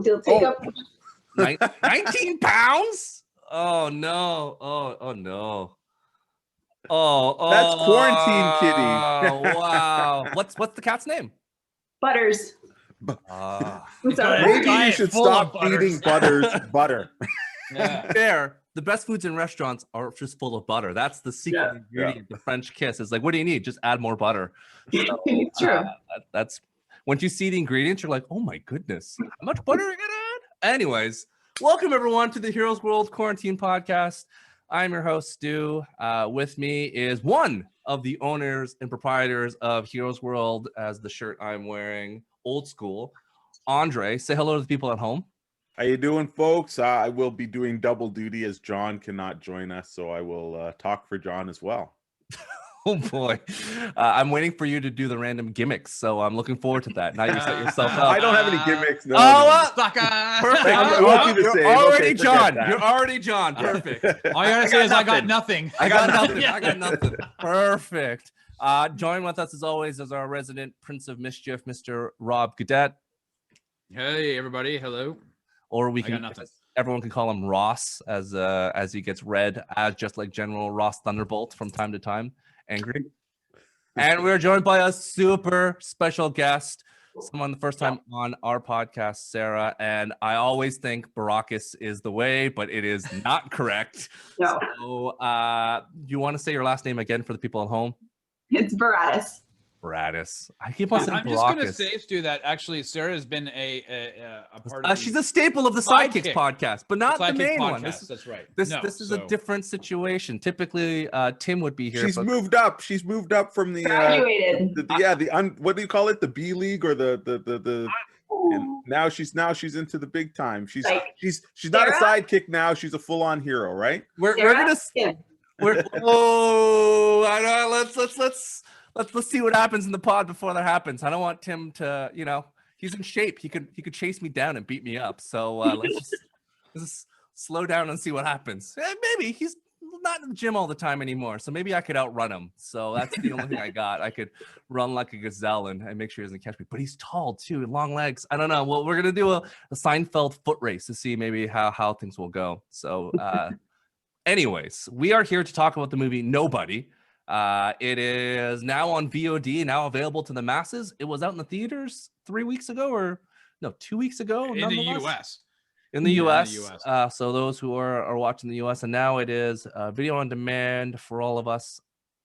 He'll take up 19 pounds? Oh no. Oh no. That's quarantine kitty. Wow. What's the cat's name? Butters. Maybe you should stop feeding Butters butter. Yeah. Fair. The best foods in restaurants are just full of butter. That's the secret ingredient. The French kiss is like, what do you need? Just add more butter. So, True. That's once you see the ingredients, you're like, oh my goodness, how much butter are you gonna add? Anyways, welcome everyone to the Heroes World Quarantine Podcast. I'm your host, Stu. With me is one of the owners and proprietors of Heroes World, as the shirt I'm wearing, old school. Andre, say hello to the people at home. How you doing, folks? I will be doing double duty as John cannot join us, so I will talk for John as well. Oh boy, I'm waiting for you to do the random gimmicks, so I'm looking forward to that. Now you set yourself up. I don't have any gimmicks. No, Becca! Perfect. You're already John. You're already John. Perfect. All you gotta say is I got nothing. I got nothing. Perfect. Join with us as always as our resident Prince of Mischief, Mr. Rob Gadet. Hey everybody, hello. Or everyone can call him Ross as he gets read as just like General Ross Thunderbolt from time to time, angry. And we're joined by a super special guest, someone the first time on our podcast, Sarah. And I always think Baracus is the way, but it is not correct. No. So you want to say your last name again for the people at home? It's Baratus. Baratus. I keep on saying I'm just gonna say, Stu, that actually Sarah has been a part of she's a staple of the Sidekicks podcast, but not the main one. That's right. This is a different situation. Typically, Tim would be here. She's moved up. She's moved up from the what do you call it? The B League or the and now she's into the big time. She's not a sidekick now. She's a full-on hero, right? We're gonna I know. Let's see what happens in the pod before that happens. I don't want Tim to, he's in shape. He could chase me down and beat me up. So let's just slow down and see what happens. Maybe he's not in the gym all the time anymore, so maybe I could outrun him. So that's the only thing I got. I could run like a gazelle and make sure he doesn't catch me. But he's tall too, long legs. I don't know. Well, we're gonna do a Seinfeld foot race to see maybe how things will go. So, anyways, we are here to talk about the movie Nobody. It is now on VOD, now available to the masses. It was out in the theaters 2 weeks ago. In the US. In the US. So those who are watching the US, and now it is video on demand for all of us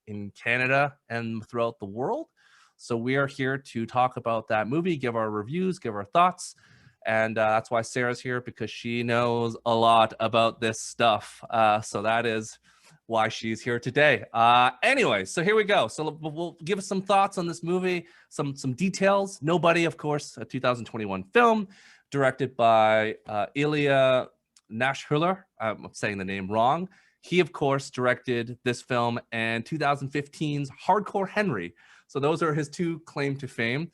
in Canada and throughout the world. So we are here to talk about that movie, give our reviews, give our thoughts. And that's why Sarah's here, because she knows a lot about this stuff. So that is why she's here today. Anyway, so here we go. So we'll give us some thoughts on this movie, some details. Nobody, of course, a 2021 film directed by Ilya Nashhuller. I'm saying the name wrong. He, of course, directed this film and 2015's Hardcore Henry. So those are his two claim to fame.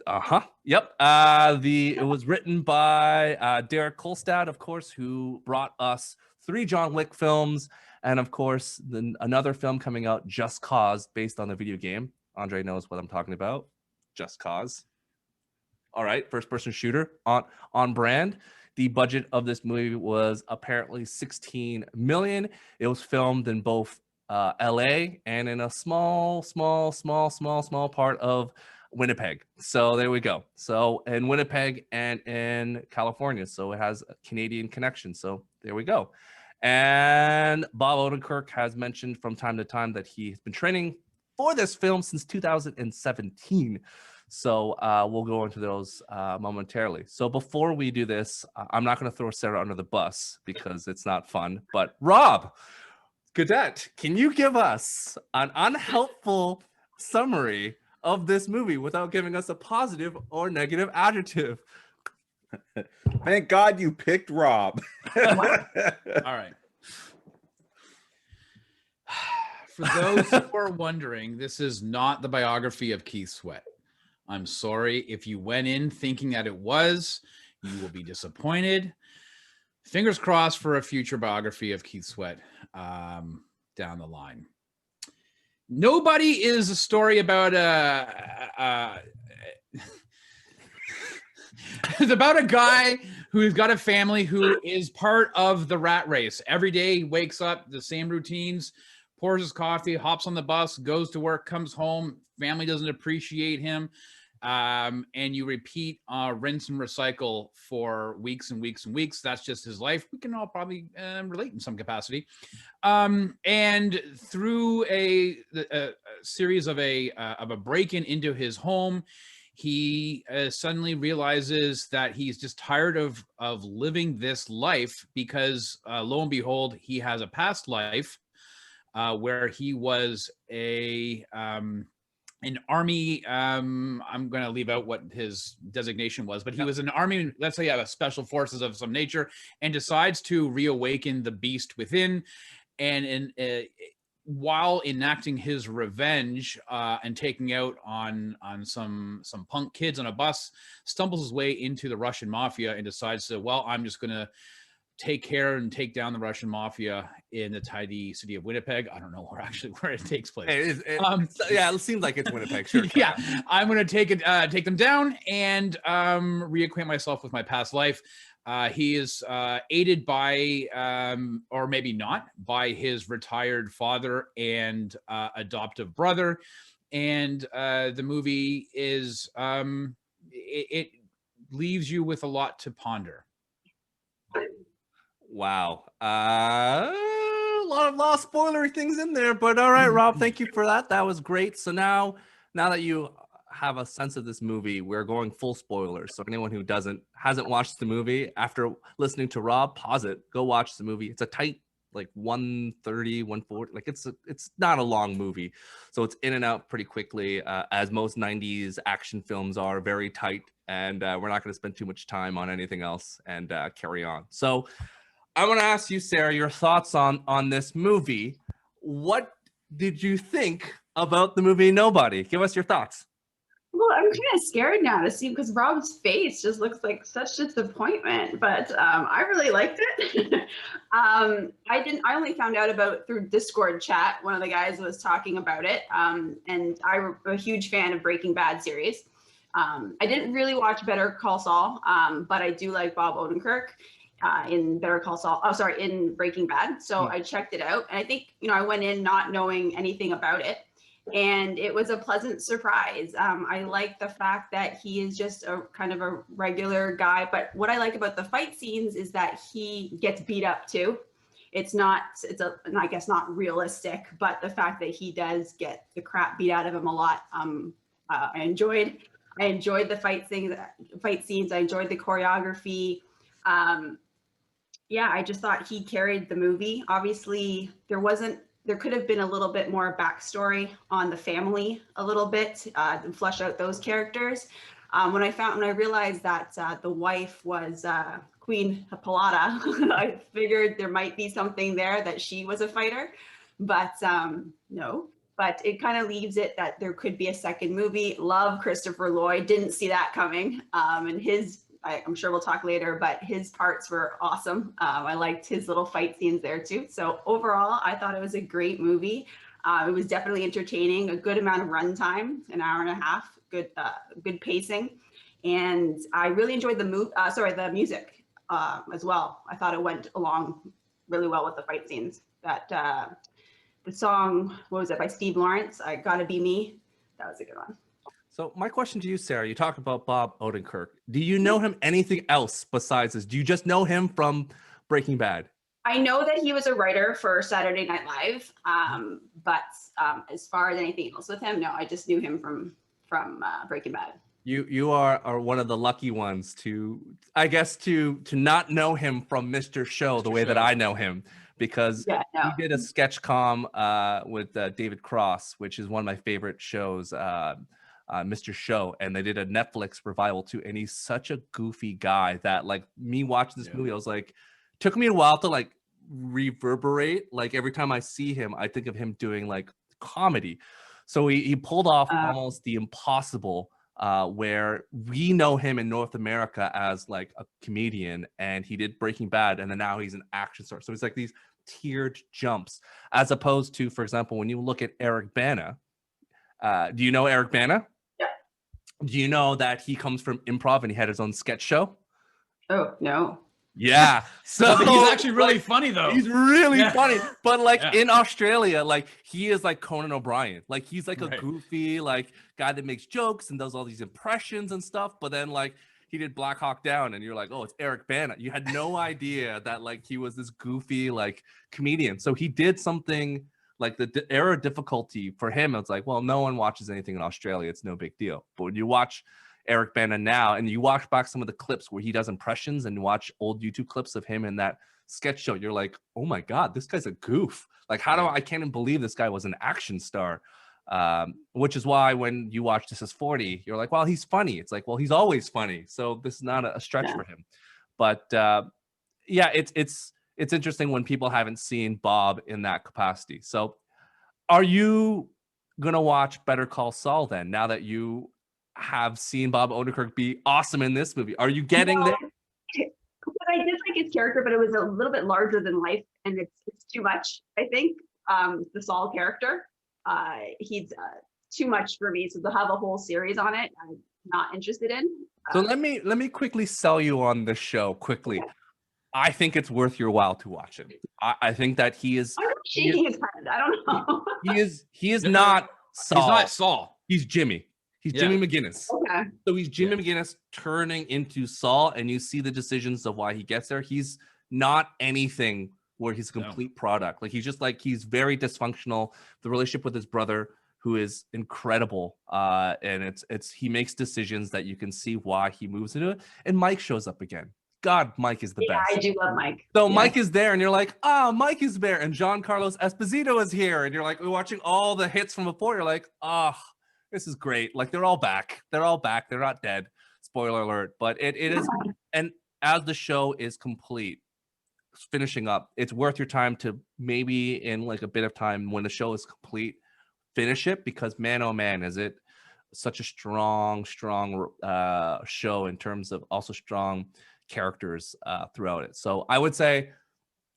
Yep. It was written by Derek Kolstad, of course, who brought us 3 John Wick films. And of course, another film coming out, Just Cause, based on the video game. Andre knows what I'm talking about. Just Cause. All right, first-person shooter on brand. The budget of this movie was apparently $16 million. It was filmed in both LA and in a small part of Winnipeg. So there we go. So in Winnipeg and in California. So it has a Canadian connection. So there we go. And Bob Odenkirk has mentioned from time to time that he has been training for this film since 2017. So we'll go into those momentarily. So before we do this, I'm not going to throw Sarah under the bus because it's not fun. But Rob Gadet, can you give us an unhelpful summary of this movie without giving us a positive or negative adjective? Thank God you picked Rob. All right. For those who are wondering, this is not the biography of Keith Sweat. I'm sorry if you went in thinking that it was. You will be disappointed. Fingers crossed for a future biography of Keith Sweat down the line. Nobody is a story about It's about a guy who's got a family who is part of the rat race. Every day he wakes up, the same routines, pours his coffee, hops on the bus, goes to work, comes home. Family doesn't appreciate him. And you repeat rinse and recycle for weeks and weeks and weeks. That's just his life. We can all probably relate in some capacity. And through a series of a break-in into his home, he suddenly realizes that he's just tired of living this life because lo and behold, he has a past life where he was an army, I'm going to leave out what his designation was, but he was an army, let's say, a special forces of some nature, and decides to reawaken the beast within. And while enacting his revenge and taking out on some punk kids on a bus, stumbles his way into the Russian mafia and decides to, well, I'm just going to take care and take down the Russian mafia in the tidy city of Winnipeg. I don't know where it takes place. Yeah, it seems like it's Winnipeg. Sure. Yeah, I'm going to take them down and reacquaint myself with my past life. He is aided by, or maybe not, by his retired father and adoptive brother. And the movie is, it leaves you with a lot to ponder. Wow. A lot of spoilery things in there, but all right, Rob, thank you for that. That was great. So now that you have a sense of this movie, we're going full spoilers. So anyone who hasn't watched the movie, after listening to Rob, pause it, go watch the movie. It's a tight, like 130, 140, like it's not a long movie. So it's in and out pretty quickly, as most 90s action films are, very tight. And we're not going to spend too much time on anything else and carry on. So I want to ask you, Sarah, your thoughts on this movie. What did you think about the movie Nobody? Give us your thoughts. Well, I'm kind of scared now to see, because Rob's face just looks like such disappointment, but I really liked it. I only found out about it through Discord chat. One of the guys was talking about it, and I'm a huge fan of Breaking Bad series. I didn't really watch Better Call Saul, but I do like Bob Odenkirk in Better Call Saul. Oh, sorry, in Breaking Bad. So I checked it out, and I think, I went in not knowing anything about it, and it was a pleasant surprise. I like the fact that he is just a kind of a regular guy, but what I like about the fight scenes is that he gets beat up too. I guess not realistic, but the fact that he does get the crap beat out of him a lot. I enjoyed the fight scenes. I enjoyed the choreography. Yeah, I just thought he carried the movie. Obviously, there could have been a little bit more backstory on the family a little bit, and flesh out those characters. When I realized that the wife was Queen Hippolyta, I figured there might be something there, that she was a fighter, but no. But it kind of leaves it that there could be a second movie. Love Christopher Lloyd, didn't see that coming. And I'm sure we'll talk later, but his parts were awesome. I liked his little fight scenes there too. So overall, I thought it was a great movie. It was definitely entertaining, a good amount of runtime, an hour and a half, good pacing. And I really enjoyed the music as well. I thought it went along really well with the fight scenes. The song, what was it, by Steve Lawrence, I Gotta Be Me. That was a good one. So my question to you, Sarah, you talk about Bob Odenkirk. Do you know him anything else besides this? Do you just know him from Breaking Bad? I know that he was a writer for Saturday Night Live, but as far as anything else with him, no, I just knew him from Breaking Bad. You are one of the lucky ones to not know him from Mr. Show the way that I know him, because he did a sketch com with David Cross, which is one of my favorite shows, Mr. Show, and they did a Netflix revival too, and he's such a goofy guy that, like, me watching this movie, I was like, took me a while to like reverberate. Like every time I see him, I think of him doing like comedy. So he pulled off almost the impossible, where we know him in North America as like a comedian, and he did Breaking Bad, and then now he's an action star. So it's like these tiered jumps, as opposed to, for example, when you look at Eric Bana. Do you know Eric Bana? Yeah. Do you know that he comes from improv and he had his own sketch show? Oh, no. Yeah. So but he's actually really funny though. He's really funny. But like in Australia, like he is like Conan O'Brien. Like he's like a goofy like guy that makes jokes and does all these impressions and stuff. But then like he did Black Hawk Down and you're like, oh, it's Eric Bana. You had no idea that like he was this goofy like comedian. So he did something like the era difficulty for him. It's like, well, no one watches anything in Australia. It's no big deal. But when you watch Eric Bana now and you watch back some of the clips where he does impressions and watch old YouTube clips of him in that sketch show, you're like, oh my God, this guy's a goof. Like, I can't even believe this guy was an action star. Which is why when you watch This Is 40, you're like, well, he's funny. It's like, well, he's always funny. So this is not a stretch for him. But yeah, it's interesting when people haven't seen Bob in that capacity. So are you going to watch Better Call Saul then, now that you have seen Bob Odenkirk be awesome in this movie? Are you getting there? But I did like his character, but it was a little bit larger than life, and it's too much. I think the Saul character, he's too much for me. So to have a whole series on it, I'm not interested in. So let me quickly sell you on the show quickly. Yeah. I think it's worth your while to watch it. I think that he is. I'm shaking his head. I don't know. He is not Saul. He's not Saul. He's Jimmy. He's Jimmy McGinnis. Okay. So he's Jimmy McGinnis turning into Saul, and you see the decisions of why he gets there. He's not anything where he's a complete product. Like he's very dysfunctional. The relationship with his brother, who is incredible, and he makes decisions that you can see why he moves into it. And Mike shows up again. God, Mike is the best. I do love Mike. So Mike is there, and you're like, Mike is there, and Giancarlo Esposito is here, and you're like, we're watching all the hits from before. You're like, this is great. Like they're all back. They're not dead. Spoiler alert. But it is, and as the show is complete, finishing up, it's worth your time to maybe in like a bit of time when the show is complete, finish it, because man, oh man, is it such a strong show in terms of also strong characters throughout it. So I would say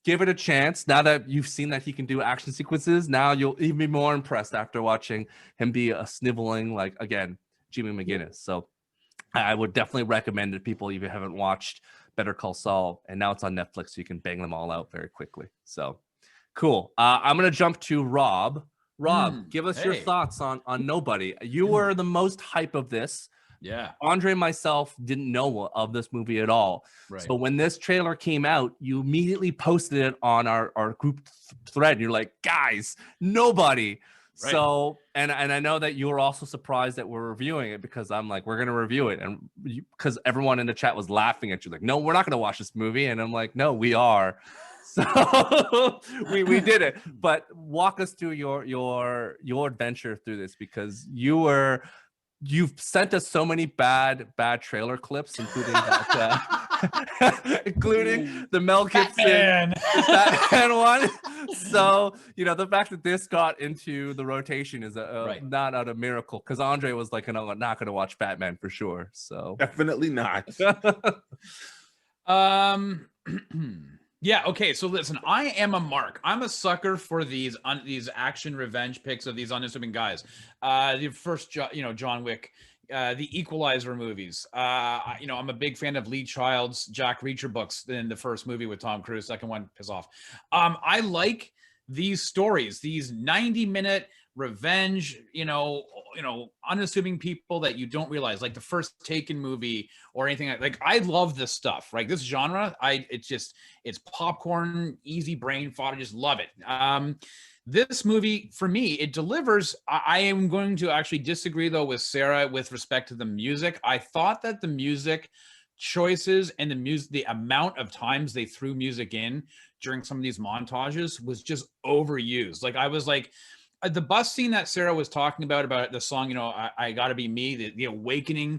give it a chance. Now that you've seen that he can do action sequences, now you'll even be more impressed after watching him be a sniveling, like, again, Jimmy McGinnis. So I would definitely recommend it, people, if you haven't watched Better Call Saul, and now it's on Netflix, so you can bang them all out very quickly. So cool. I'm going to jump to Rob. Rob, give us your thoughts on Nobody. You were the most hype of this. Yeah. Andre and myself didn't know of this movie at all. Right. So when this trailer came out, you immediately posted it on our group thread. And you're like, guys, Nobody. Right. So, and I know that you were also surprised that we're reviewing it, because I'm like, we're going to review it. And because everyone in the chat was laughing at you, like, no, we're not going to watch this movie. And I'm like, no, we are. So we did it. But walk us through your adventure through this, because you've sent us so many bad trailer clips, including that, including the Mel Gibson Batman one. So, the fact that this got into the rotation is not out of miracle, because Andre was like, no, I'm not going to watch Batman for sure. So definitely not. Yeah. Okay. So listen, I am a mark. I'm a sucker for these action revenge picks of these unassuming guys. The first, John Wick, the Equalizer movies. I'm a big fan of Lee Child's Jack Reacher books in the first movie with Tom Cruise. Second one, piss off. I like these stories, these 90-minute revenge, unassuming people that you don't realize, like the first Taken movie or anything like I love this stuff, right? This genre, it's popcorn, easy brain fodder. I just love it. This movie, for me, it delivers. I am going to actually disagree though with Sarah with respect to the music. I thought that the music choices and the amount of times they threw music in during some of these montages was just overused. Like I was like, the bus scene that Sarah was talking about the song, I Gotta Be Me, the awakening,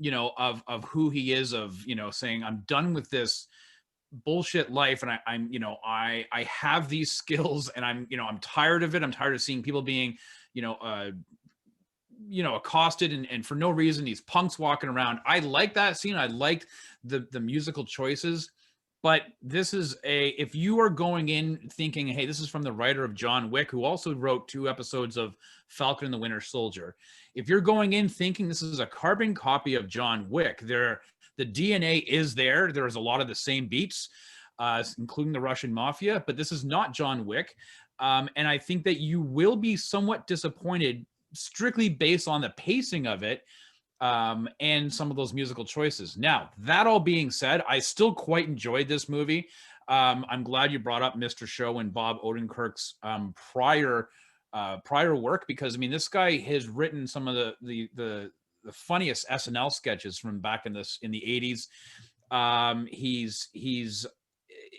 of who he is, of, saying, I'm done with this bullshit life. And I have these skills, and I'm tired of it. I'm tired of seeing people being, accosted and for no reason, these punks walking around. I like that scene. I liked the musical choices. But this is if you are going in thinking, hey, this is from the writer of John Wick, who also wrote 2 episodes of Falcon and the Winter Soldier. If you're going in thinking this is a carbon copy of John Wick, the DNA is there. There's a lot of the same beats, including the Russian mafia, but this is not John Wick. And I think that you will be somewhat disappointed strictly based on the pacing of it. And some of those musical choices. Now, that all being said, I still quite enjoyed this movie. I'm glad you brought up Mr. Show and Bob Odenkirk's prior work, because I mean, this guy has written some of the funniest SNL sketches from back in the 80s.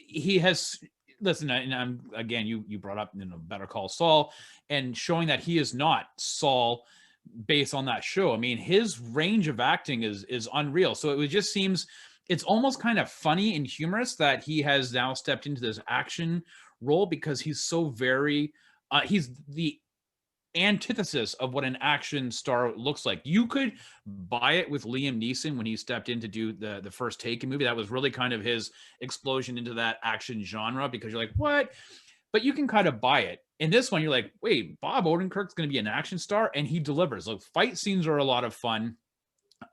He has. Listen, and again, you brought up Better Call Saul, and showing that he is not Saul based on that show. I mean, his range of acting is unreal. So it just seems it's almost kind of funny and humorous that he has now stepped into this action role, because he's so very he's the antithesis of what an action star looks like. You could buy it with Liam Neeson when he stepped in to do the first Taken movie. That was really kind of his explosion into that action genre, because you're like, what? But you can kind of buy it. In this one, you're like, wait, Bob Odenkirk's going to be an action star, and he delivers. Like, fight scenes are a lot of fun.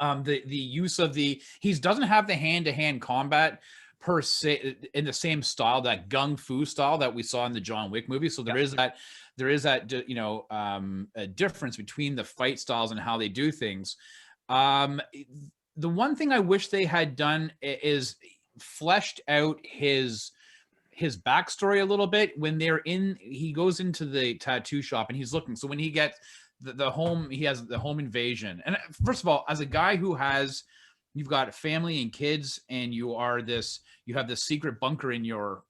The use of he doesn't have the hand-to-hand combat per se in the same style, that gung fu style that we saw in the John Wick movie. So there is that a difference between the fight styles and how they do things. The one thing I wish they had done is fleshed out his backstory a little bit. When he goes into the tattoo shop and he's looking. So when he gets the home, he has the home invasion. And first of all, as a guy you've got a family and kids, and you have this secret bunker in your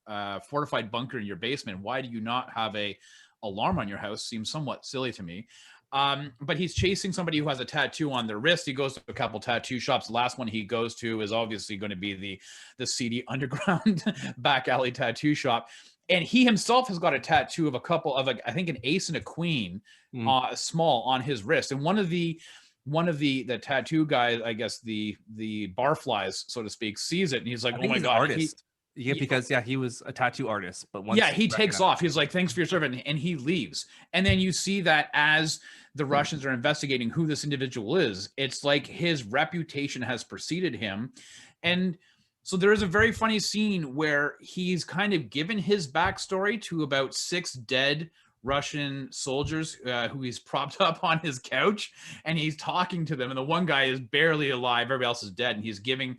fortified bunker in your basement. Why do you not have a alarm on your house? Seems somewhat silly to me. But he's chasing somebody who has a tattoo on their wrist. He goes to a couple tattoo shops. The last one he goes to is obviously going to be the seedy underground back alley tattoo shop. And he himself has got a tattoo of a couple of, I think, an ace and a queen, small, on his wrist. And one of the tattoo guys, I guess the barflies, so to speak, sees it, and he's like, "Oh my god!" Artist. Because he was a tattoo artist, but he takes off. He's like, "Thanks for your service," and he leaves. And then you see that as the Russians are investigating who this individual is, it's like his reputation has preceded him. And so there is a very funny scene where he's kind of given his backstory to about 6 dead Russian soldiers who he's propped up on his couch, and he's talking to them, and the one guy is barely alive, everybody else is dead, and he's giving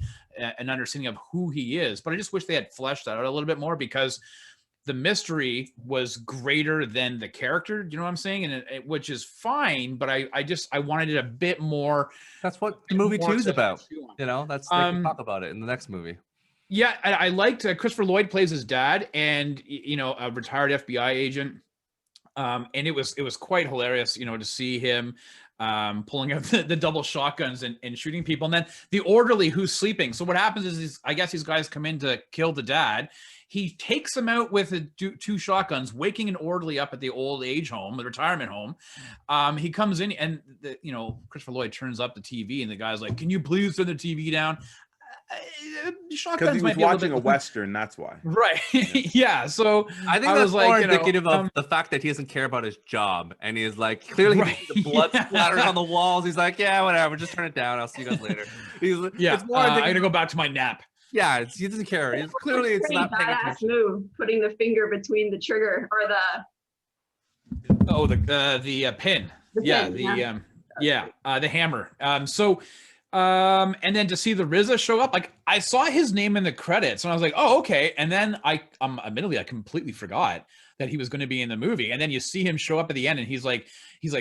an understanding of who he is. But I just wish they had fleshed that out a little bit more, because the mystery was greater than the character. Do you know what I'm saying? And which is fine, but I wanted it a bit more. That's what the movie 2 is about. That's they can talk about it in the next movie. Yeah, I liked Christopher Lloyd plays his dad, and a retired FBI agent. And it was quite hilarious, to see him pulling out the double shotguns and shooting people. And then the orderly who's sleeping. So what happens is I guess these guys come in to kill the dad. He takes them out with 2 shotguns, waking an orderly up at the old age home, the retirement home. He comes in, and Christopher Lloyd turns up the TV, and the guy's like, "Can you please turn the TV down?" Because he was watching a Western, that's why. Right. Yeah. So I think that's more indicative of the fact that he doesn't care about his job, and he is like, clearly the blood splattering on the walls. He's like, yeah, whatever, just turn it down. I'll see you guys later. It's more I'm gonna go back to my nap. Yeah, he doesn't care. It's clearly it's not paying attention. Move, putting the finger between the trigger or the pin. The hammer. And then to see the RZA show up, like, I saw his name in the credits, and I was like, oh, okay. And then admittedly, I completely forgot that he was going to be in the movie. And then you see him show up at the end, and he's like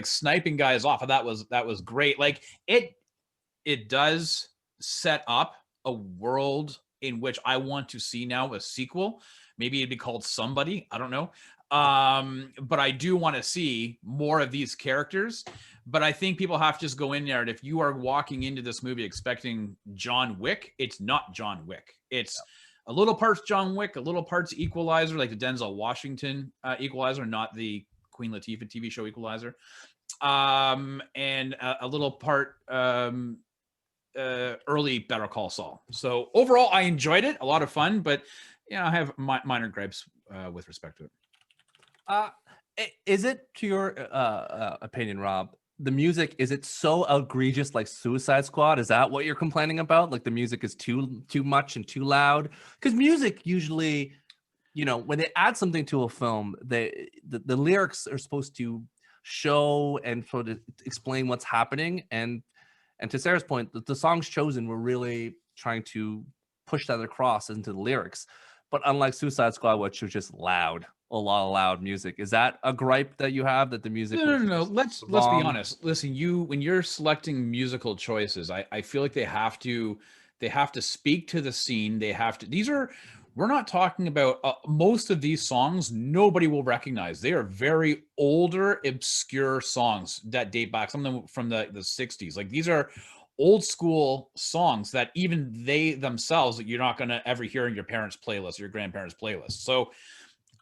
sniping guys off. And that was great. Like, it does set up a world in which I want to see now a sequel. Maybe it'd be called Somebody. I don't know. But I do want to see more of these characters. But I think people have to just go in there, and if you are walking into this movie expecting John Wick, it's not John Wick. It's a little parts John Wick, a little parts Equalizer, like the Denzel Washington Equalizer, not the Queen Latifah TV show Equalizer, and a little part early Better Call Saul. So overall, I enjoyed it, a lot of fun, but I have minor gripes with respect to it. Is it, to your opinion, Rob, the music, is it so egregious like Suicide Squad? Is that what you're complaining about? Like the music is too much and too loud? Because music usually, when they add something to a film, the lyrics are supposed to show and sort of explain what's happening. And to Sarah's point, the songs chosen were really trying to push that across into the lyrics. But unlike Suicide Squad, which was just loud, a lot of loud music, is that a gripe that you have, that the music? No. Let's be honest. Listen, when you're selecting musical choices, I feel like they have to speak to the scene. We're not talking about most of these songs. Nobody will recognize. They are very older, obscure songs that date back, some of them from the 60s. Like these are old school songs that even they themselves, you're not going to ever hear in your parents' playlist or your grandparents' playlist. So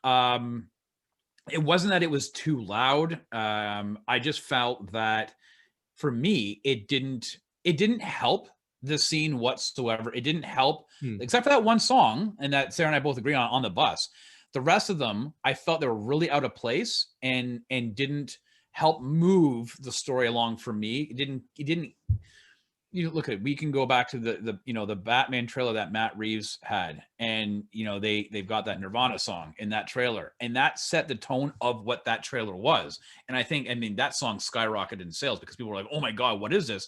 it wasn't that it was too loud. I just felt that for me, it didn't help the scene whatsoever. It didn't help, except for that one song, and that Sarah and I both agree on the bus. The rest of them, I felt they were really out of place and didn't help move the story along for me. It didn't. Look at it. We can go back to the Batman trailer that Matt Reeves had, and they've got that Nirvana song in that trailer, and that set the tone of what that trailer was. And I mean that song skyrocketed in sales because people were like, "Oh my God, what is this?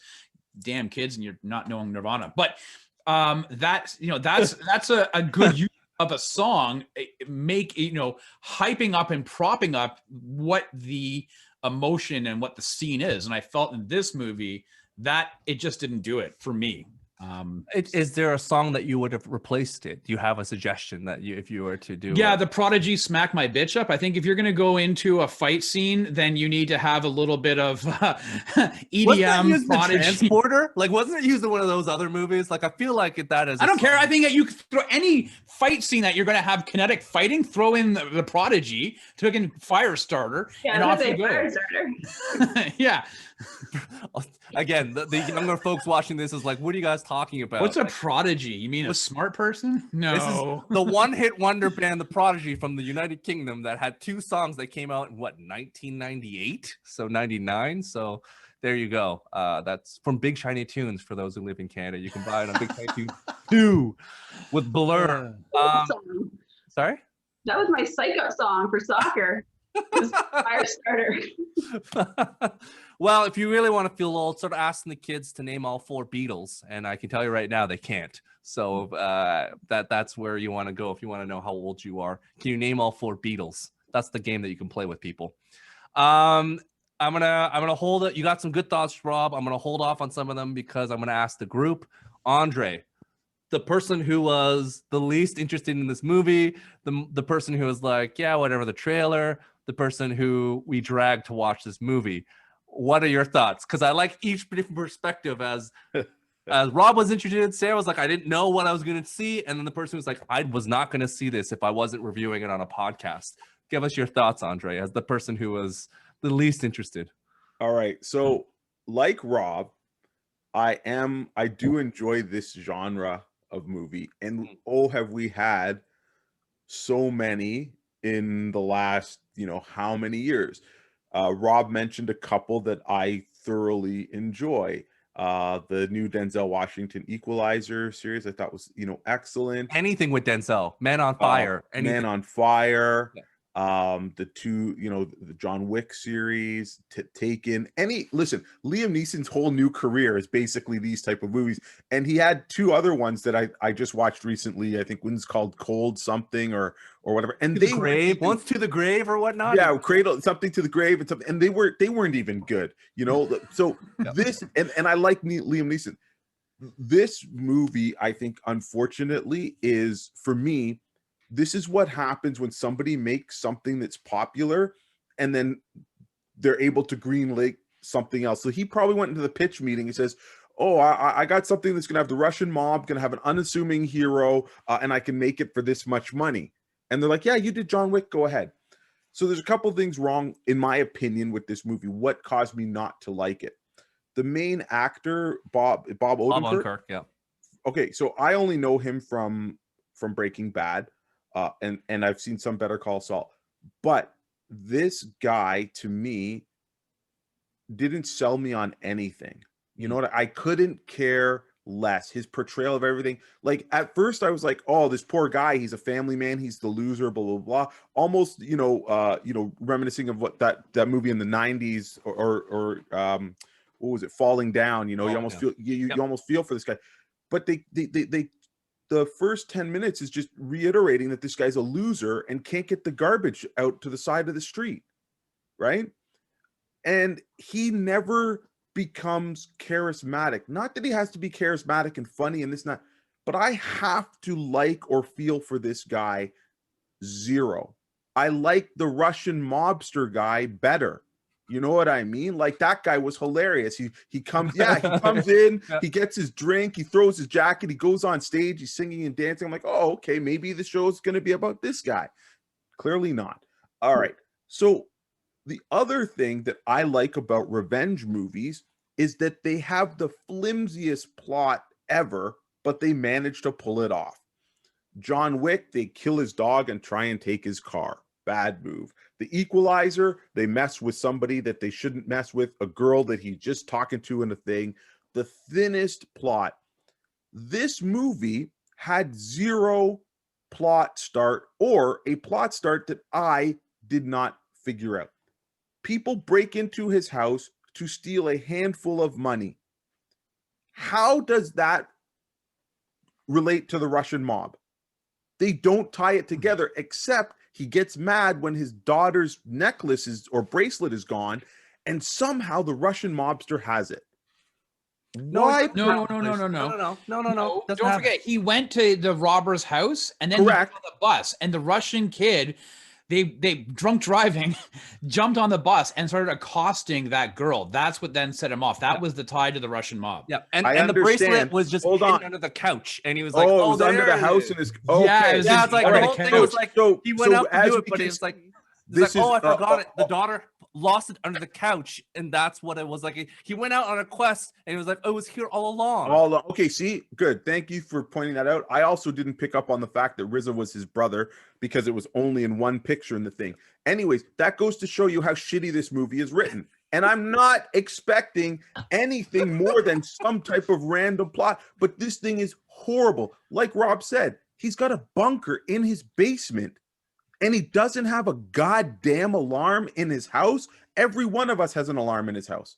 Damn kids," and you're not knowing Nirvana. But that's a good use of a song, hyping up and propping up what the emotion and what the scene is. And I felt in this movie that it just didn't do it for me. Is there a song that you would have replaced it? Do you have a suggestion that if you were to do? Yeah, the Prodigy "Smack My Bitch Up." I think if you're going to go into a fight scene, then you need to have a little bit of EDM. Prodigy. Transporter? Like, wasn't it used in one of those other movies? Like, I feel like that is. I don't care. I think that you could throw any fight scene that you're going to have kinetic fighting, throw in the Prodigy, taking fire starter, and off you go. Fire starter. Yeah. Again, the younger folks watching this is like, what are you guys talking about? What's a prodigy? You mean a smart person? No. This is the one-hit wonder band, The Prodigy, from the United Kingdom, that had 2 songs that came out in 1998? So 99. So there you go. That's from Big Shiny Tunes for those who live in Canada. You can buy it on Big Shiny Tunes 2 with Blur. Sorry? That was my psych-up song for soccer. Fire starter. Well, if you really want to feel old, sort of asking the kids to name all 4 Beatles, and I can tell you right now they can't. So that's where you want to go if you want to know how old you are. Can you name all 4 Beatles? That's the game that you can play with people. I'm gonna hold it. You got some good thoughts, Rob. I'm gonna hold off on some of them because I'm gonna ask the group. Andre, the person who was the least interested in this movie, the person who was like, yeah, whatever, the trailer, the person who we dragged to watch this movie. What are your thoughts? Because I like each different perspective. As Rob was interested, Sarah was like, I didn't know what I was going to see. And then the person was like, I was not going to see this if I wasn't reviewing it on a podcast. Give us your thoughts, Andre, as the person who was the least interested. All right. So like Rob, I do enjoy this genre of movie. And have we had so many in the last, how many years? Rob mentioned a couple that I thoroughly enjoy. The new Denzel Washington Equalizer series I thought was, excellent. Anything with Denzel, Man on Fire. Man on Fire. Yeah. The 2, the John Wick series, Taken. Listen, Liam Neeson's whole new career is basically these type of movies. And he had 2 other ones that I just watched recently. I think one's called Cold something or whatever. And they grave, once to the grave or whatnot. Yeah, Cradle, something to the grave and something. And they weren't even good, So this and I like Liam Neeson. This movie, I think, unfortunately, is for me. This is what happens when somebody makes something that's popular and then they're able to greenlight something else. So he probably went into the pitch meeting and says, oh, I got something that's going to have the Russian mob, going to have an unassuming hero, and I can make it for this much money. And they're like, yeah, you did John Wick, go ahead. So there's a couple of things wrong, in my opinion, with this movie. What caused me not to like it? the main actor, Bob Odenkirk. Yeah. Okay, so I only know him from Breaking Bad, and I've seen some Better Call Saul, but this guy to me didn't sell me on anything. You know what? I couldn't care less. His portrayal of everything. Like at first I was like, oh, this poor guy, he's a family man, he's the loser, blah, blah, blah. Almost, reminiscing of what that movie in the 90s or what was it? Falling Down, you almost feel you almost feel for this guy. But they the first 10 minutes is just reiterating that this guy's a loser and can't get the garbage out to the side of the street. Right? And he never becomes charismatic. Not that he has to be charismatic and funny and this and that, but I have to like or feel for this guy zero. I like the Russian mobster guy better. You know what I mean? Like that guy was hilarious. He comes in, he gets his drink, he throws his jacket, he goes on stage, he's singing and dancing. I'm like, oh, okay, maybe the show is going to be about this guy. Clearly not. All right. So the other thing that I like about revenge movies is that they have the flimsiest plot ever, but they manage to pull it off. John Wick, they kill his dog and try and take his car. Bad move. The Equalizer, they mess with somebody that they shouldn't mess with, a girl that he's just talking to in a thing. The thinnest plot. This movie had zero plot start, or a plot start that I did not figure out. People break into his house to steal a handful of money. How does that relate to the Russian mob? They don't tie it together, except he gets mad when his daughter's necklace or bracelet is gone, and somehow the Russian mobster has it. Why? No. Don't forget, he went to the robber's house and then he got on the bus, and the Russian kid, they drunk driving, jumped on the bus and started accosting that girl. That's what then set him off. That was the tie to the Russian mob. Yeah, and the bracelet was just hidden under the couch, and he was like, "Oh, it was under the house in his." Okay. Yeah, it's like the whole thing was like he went out to do it, but he's like, "Oh, I forgot it. The daughter lost it under the couch," and that's what it was like. He went out on a quest, and he was like, "Oh, it was here all along." Okay, see, good. Thank you for pointing that out. I also didn't pick up on the fact that RZA was his brother because it was only in one picture in the thing. Anyways, that goes to show you how shitty this movie is written. And I'm not expecting anything more than some type of random plot, but this thing is horrible. Like Rob said, he's got a bunker in his basement, and he doesn't have a goddamn alarm in his house. Every one of us has an alarm in his house.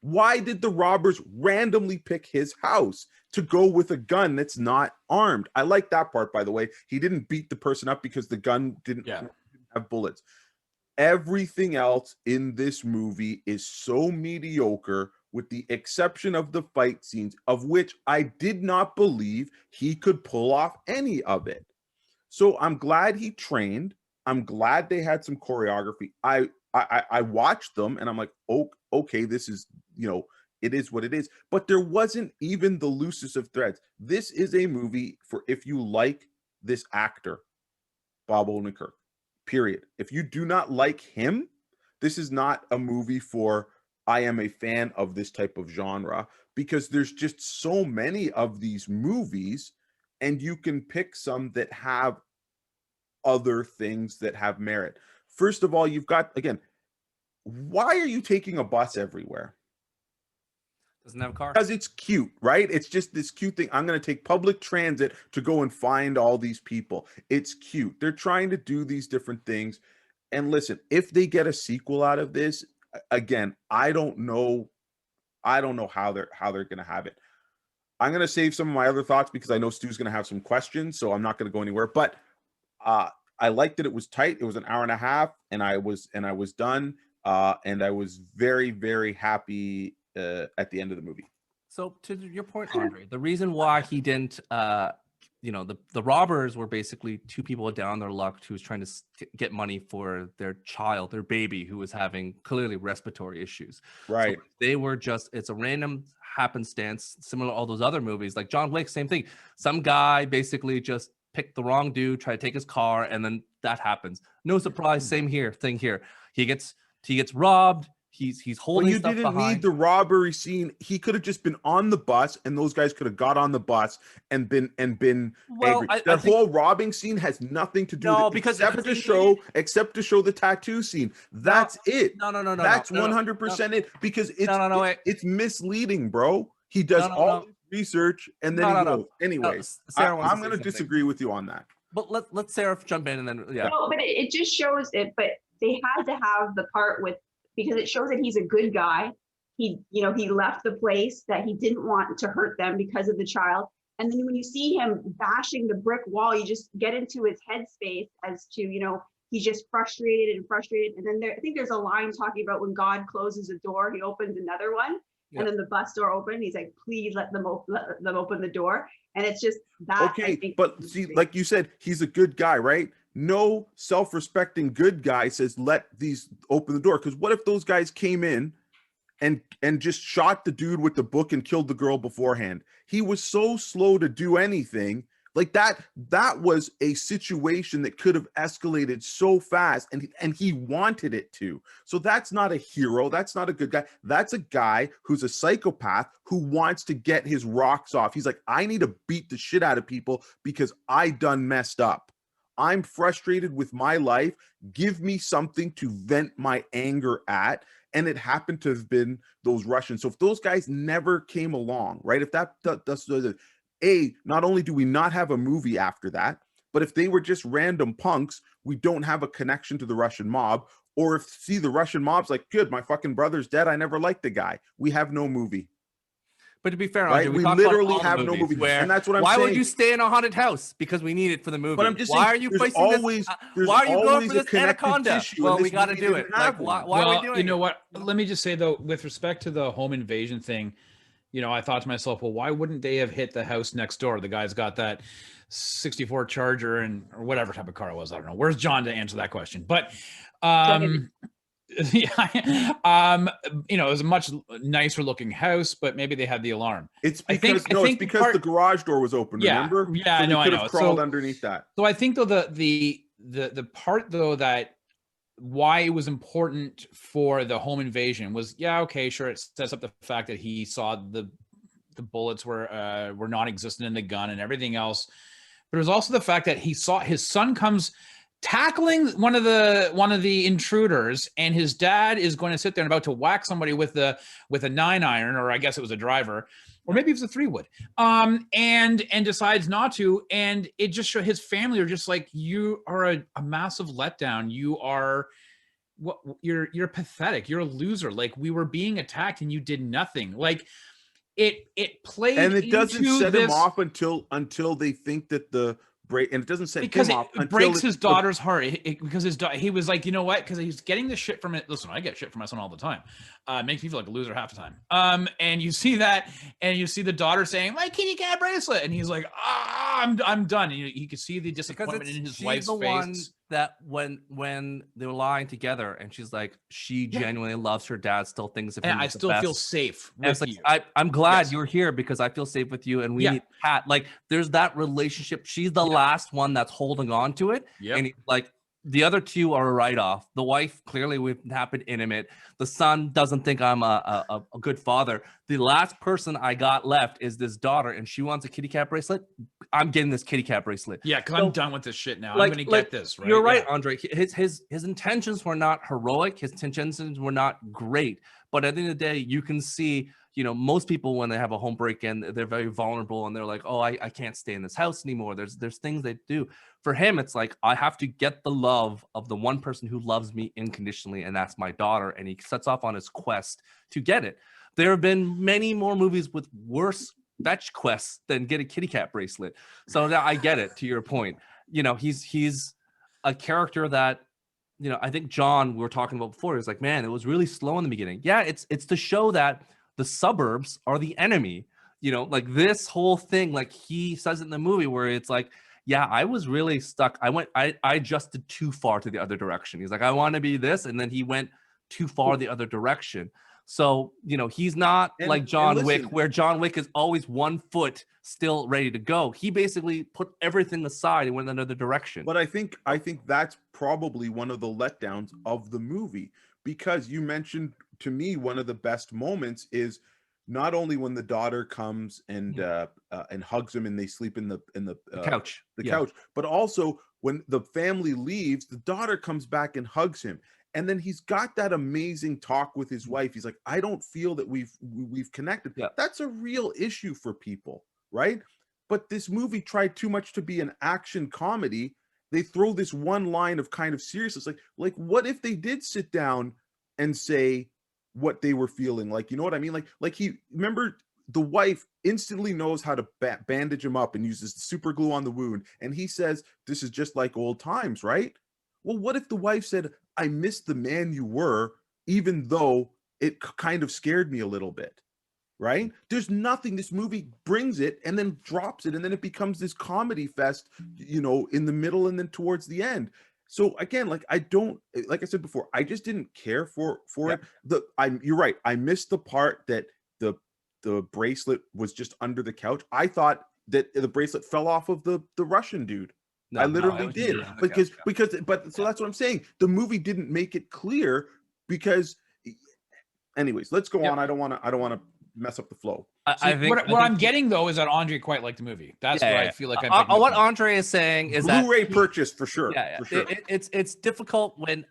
Why did the robbers randomly pick his house to go with a gun that's not armed? I like that part, by the way. He didn't beat the person up because the gun didn't have bullets. Everything else in this movie is so mediocre, with the exception of the fight scenes, of which I did not believe he could pull off any of it. So I'm glad he trained. I'm glad they had some choreography. I watched them and I'm like, oh, okay, this is, it is what it is. But there wasn't even the loosest of threads. This is a movie for if you like this actor, Bob Odenkirk, period. If you do not like him, this is not a movie for I am a fan of this type of genre, because there's just so many of these movies, and you can pick some that have other things that have merit. First of all, you've got, again, why are you taking a bus everywhere? Doesn't have a car. Because it's cute, right? It's just this cute thing. I'm going to take public transit to go and find all these people. It's cute. They're trying to do these different things. And listen, if they get a sequel out of this, again, I don't know how they're going to have it. I'm going to save some of my other thoughts because I know Stu's going to have some questions, so I'm not going to go anywhere. But I liked that it was tight. It was an hour and a half, and I was done. And I was very, very happy at the end of the movie. So to your point, Andre, the reason why he didn't, the robbers were basically two people down on their luck who was trying to get money for their child, their baby, who was having clearly respiratory issues. Right. So they were just, it's a random happenstance, similar to all those other movies. Like John Wick, same thing. Some guy basically just picked the wrong dude, try to take his car, and then that happens. No surprise. Same thing here. He gets robbed. He's holding you stuff didn't behind. need the robbery scene. He could have just been on the bus, and those guys could have got on the bus and been Well, angry. That whole robbing scene has nothing to do with it, except to show the tattoo scene. That's it. No. That's 100% it, because it's misleading, bro. He does all this research and then he goes. Anyways, I'm going to disagree with you on that. But let Sarah jump in and then No, but it just shows it. But they had to have the part with, because it shows that he's a good guy. He left the place, that he didn't want to hurt them because of the child. And then when you see him bashing the brick wall, you just get into his headspace as to, he's just frustrated. And then I think there's a line talking about when God closes a door, he opens another one. Yeah. And then the bus door opened. He's like, please let them open the door. And it's just that. Okay, but see, like you said, he's a good guy, right? No self-respecting good guy says let these open the door, because what if those guys came in and just shot the dude with the book and killed the girl beforehand? He was so slow to do anything. Like that was a situation that could have escalated so fast, and he wanted it to. So that's not a hero. That's not a good guy. That's a guy who's a psychopath who wants to get his rocks off. He's like, I need to beat the shit out of people because I done messed up. I'm frustrated with my life. Give me something to vent my anger at. And it happened to have been those Russians. So if those guys never came along, right? If not only do we not have a movie after that, but if they were just random punks, we don't have a connection to the Russian mob. Or if the Russian mob's like, good, my fucking brother's dead, I never liked the guy, we have no movie. But to be fair, right? Andre, we literally have no movie. And that's what I'm saying. Why would you stay in a haunted house? Because we need it for the movie. But I'm just why saying, are you placing this? Why are you going for this anaconda? Well, we got to do it. Like, why are we doing it? You know what? Let me just say, though, with respect to the home invasion thing, I thought to myself, well, why wouldn't they have hit the house next door? The guy's got that 64 Charger or whatever type of car it was. I don't know. Where's John to answer that question? But it was a much nicer looking house, but maybe they had the alarm. It's because the garage door was open. Remember? Yeah, so they could have crawled underneath that. So I think though the part though that why it was important for the home invasion was, okay, sure, it sets up the fact that he saw the bullets were non-existent in the gun and everything else, but it was also the fact that he saw his son comes tackling one of the intruders, and his dad is going to sit there and about to whack somebody with a 9-iron, or I guess it was a driver, or maybe it was a 3-wood, and decides not to, and it just shows his family are just like, you are a massive letdown. You're pathetic. You're a loser. Like, we were being attacked and you did nothing. Like it played, and it doesn't set him off until they think that the break, and it doesn't set him off until it breaks his daughter's heart, because he was like, you know what, because he's getting the shit from it. Listen, I get shit from my son all the time. Makes me feel like a loser half the time. And you see that, and you see the daughter saying, my kitty cat bracelet, and he's like, I'm done. And you can see the disappointment in his wife's face. One that when they were lying together, and she's like, she genuinely loves her dad, still thinks of him. And I still feel safe with you. I'm glad you're here because I feel safe with you, and we need Pat. Like, there's that relationship. She's the last one that's holding on to it, and he's like, the other two are a write-off. The wife, clearly we've not been intimate. The son doesn't think I'm a good father. The last person I got left is this daughter, and she wants a kitty cat bracelet. I'm getting this kitty cat bracelet. Yeah, because I'm done with this shit now. I'm going to get this, right? You're right, Andre. His intentions were not heroic. His intentions were not great. But at the end of the day, you can see, most people, when they have a home break-in, they're very vulnerable, and they're like, oh, I can't stay in this house anymore. There's things they do. For him, it's like, I have to get the love of the one person who loves me unconditionally, and that's my daughter. And he sets off on his quest to get it. There have been many more movies with worse fetch quests than get a kitty cat bracelet. So now I get it, to your point. He's a character that, I think John, we were talking about before, he was like, man, it was really slow in the beginning. Yeah, it's to show that the suburbs are the enemy. Like this whole thing, like he says it in the movie, where it's like, yeah, I was really stuck. I adjusted too far to the other direction. He's like, I want to be this. And then he went too far the other direction. So, he's not like John Wick, where John Wick is always 1 foot still ready to go. He basically put everything aside and went another direction. But I think that's probably one of the letdowns of the movie, because you mentioned to me, one of the best moments is not only when the daughter comes and hugs him and they sleep in the couch, couch, but also when the family leaves, the daughter comes back and hugs him. And then he's got that amazing talk with his wife. He's like, I don't feel that we've connected. Yeah. That's a real issue for people, right? But this movie tried too much to be an action comedy. They throw this one line of kind of seriousness. Like what if they did sit down and say what they were feeling? Like, you know what I mean? Like remember, the wife instantly knows how to bandage him up and uses super glue on the wound. And he says, this is just like old times, right? Well, what if the wife said, I miss the man you were, even though it kind of scared me a little bit, right? There's nothing. This movie brings it and then drops it, and then it becomes this comedy fest, you know, in the middle and then towards the end. So again, like I said before, I just didn't care for it. You're right. I missed the part that the bracelet was just under the couch. I thought that the bracelet fell off of the Russian dude. I literally did because so that's what I'm saying. The movie didn't make it clear because anyways, let's go on. I don't want to mess up the flow. I think what I'm getting though is that Andre quite liked the movie. That's what I feel like I'm what Andre is saying is Blu-ray purchase for sure. Yeah, for sure. It's difficult when,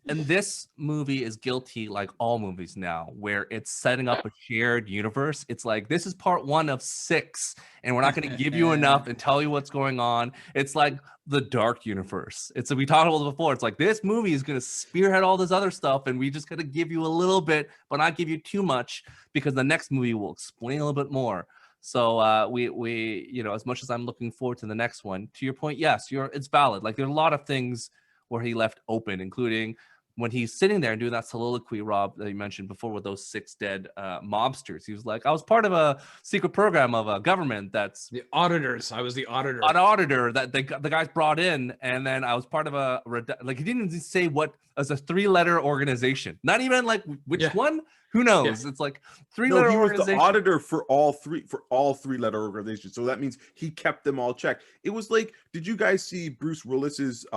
and this movie is guilty like all movies now, where it's setting up a shared universe. It's like, this is part 1 of 6, and we're not going to give you enough and tell you what's going on. It's like the dark universe. We talked about it before. It's like, this movie is going to spearhead all this other stuff, and we just got to give you a little bit, but not give you too much, because the next movie will explain a little bit more. So we you know, as much as I'm looking forward to the next one, to your point, yes, it's valid. Like, there's a lot of things where he left open, including when he's sitting there and doing that soliloquy, Rob, that you mentioned before, with those 6 dead mobsters. He was like, I was part of a secret program of a government that's the auditors. I was the auditor. An auditor that the guys brought in, and then I was part of like, he didn't even say what, as a 3-letter organization. Not even like which one. Who knows? It's like 3-letter organization. He was the auditor for all 3-letter organizations. So that means he kept them all checked. It was like, did you guys see Bruce Willis's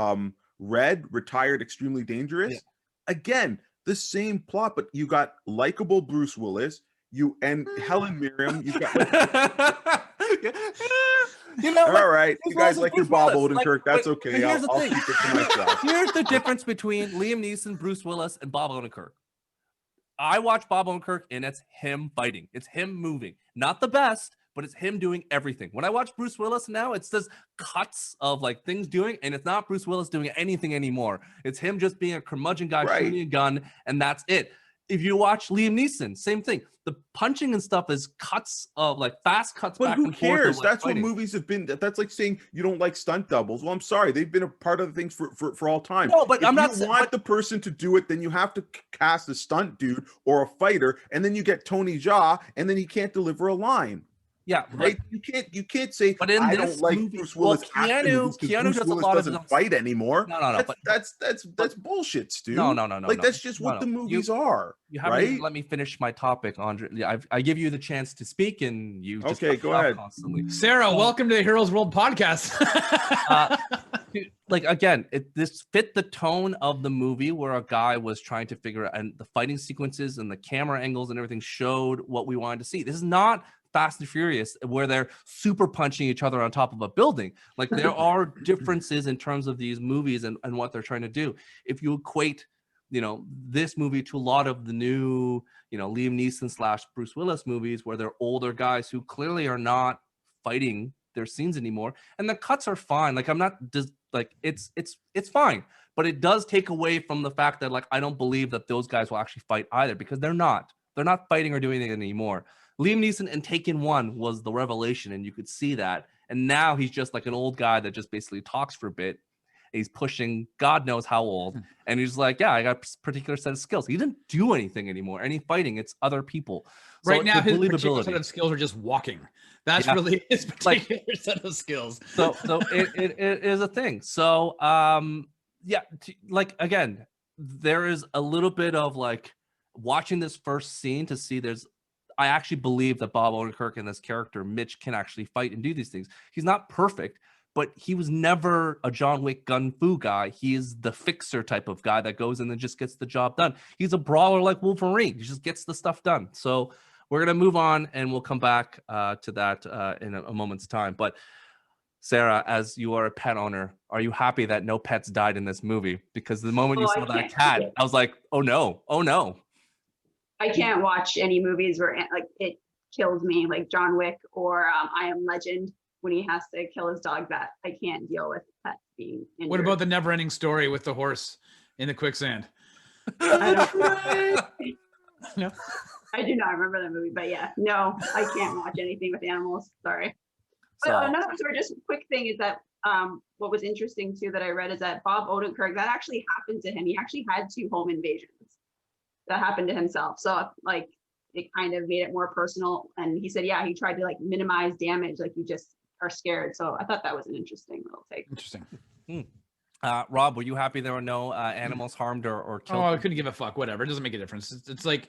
Red, Retired Extremely Dangerous? Yeah. Again, the same plot, but you got likable Bruce Willis, and Helen Mirren. You got you know, all right, you guys like your Bob Odenkirk. That's okay. I'll keep it to myself. Here's the difference between Liam Neeson, Bruce Willis, and Bob Odenkirk. I watch Bob Odenkirk, and it's him fighting. It's him moving. Not the best, but it's him doing everything. When I watch Bruce Willis now, it's just cuts of like things doing, and it's not Bruce Willis doing anything anymore. It's him just being a curmudgeon guy shooting a gun, and that's it. If you watch Liam Neeson, same thing. The punching and stuff is cuts of like fast cuts back and forth. But who cares? That's what movies have been. That's like saying you don't like stunt doubles. Well, I'm sorry, they've been a part of the things for all time. No, but if you want the person to do it, then you have to cast a stunt dude or a fighter, and then you get Tony Jaa, and then he can't deliver a line. Yeah, right. You can't say. But I don't like movie, Bruce Willis. Well, Keanu does a lot doesn't fight anymore. No. That's bullshit, Stu. No. Like that's just what the movies are. You haven't let me finish my topic, Andre. I give you the chance to speak, and you just go ahead. Constantly. Sarah, welcome to the Heroes World podcast. Like again, this fit the tone of the movie, where a guy was trying to figure out, and the fighting sequences and the camera angles and everything showed what we wanted to see. This is not Fast and Furious, where they're super punching each other on top of a building. Like, there are differences in terms of these movies and what they're trying to do. If you equate, you know, this movie to a lot of the new, you know, Liam Neeson / Bruce Willis movies, where they're older guys who clearly are not fighting their scenes anymore, and the cuts are fine. Like, I'm not just like, it's fine, but it does take away from the fact that, like, I don't believe that those guys will actually fight either, because they're not fighting or doing anything anymore. Liam Neeson in Taken 1 was the revelation, and you could see that. And now he's just like an old guy that just basically talks for a bit. He's pushing God knows how old. And he's like, yeah, I got a particular set of skills. He didn't do anything anymore. Any fighting, it's other people. So right now, his particular set of skills are just walking. That's really his particular set of skills. So it is a thing. So, like, again, there is a little bit of like watching this first scene to see I actually believe that Bob Odenkirk and this character, Mitch, can actually fight and do these things. He's not perfect, but he was never a John Wick gun fu guy. He is the fixer type of guy that goes in and just gets the job done. He's a brawler like Wolverine. He just gets the stuff done. So we're going to move on, and we'll come back to that in a moment's time. But Sarah, as you are a pet owner, are you happy that no pets died in this movie? Because the moment you saw that cat, I was like, oh no, oh no. I can't watch any movies where like it kills me, like John Wick or I Am Legend, when he has to kill his dog. That I can't deal with pets being injured. What about the never-ending story with the horse in the quicksand? No, I do not remember that movie, but yeah, no, I can't watch anything with animals. Sorry. So, but another sort of just quick thing is that what was interesting too that I read is that Bob Odenkirk, that actually happened to him. He actually had 2 home invasions that happened to himself. So like it kind of made it more personal. And he said, yeah, he tried to like minimize damage, like you just are scared. So I thought that was an interesting little take. Interesting. Rob, were you happy there were no animals harmed or killed? Oh, I couldn't give a fuck. Whatever. It doesn't make a difference. It's like,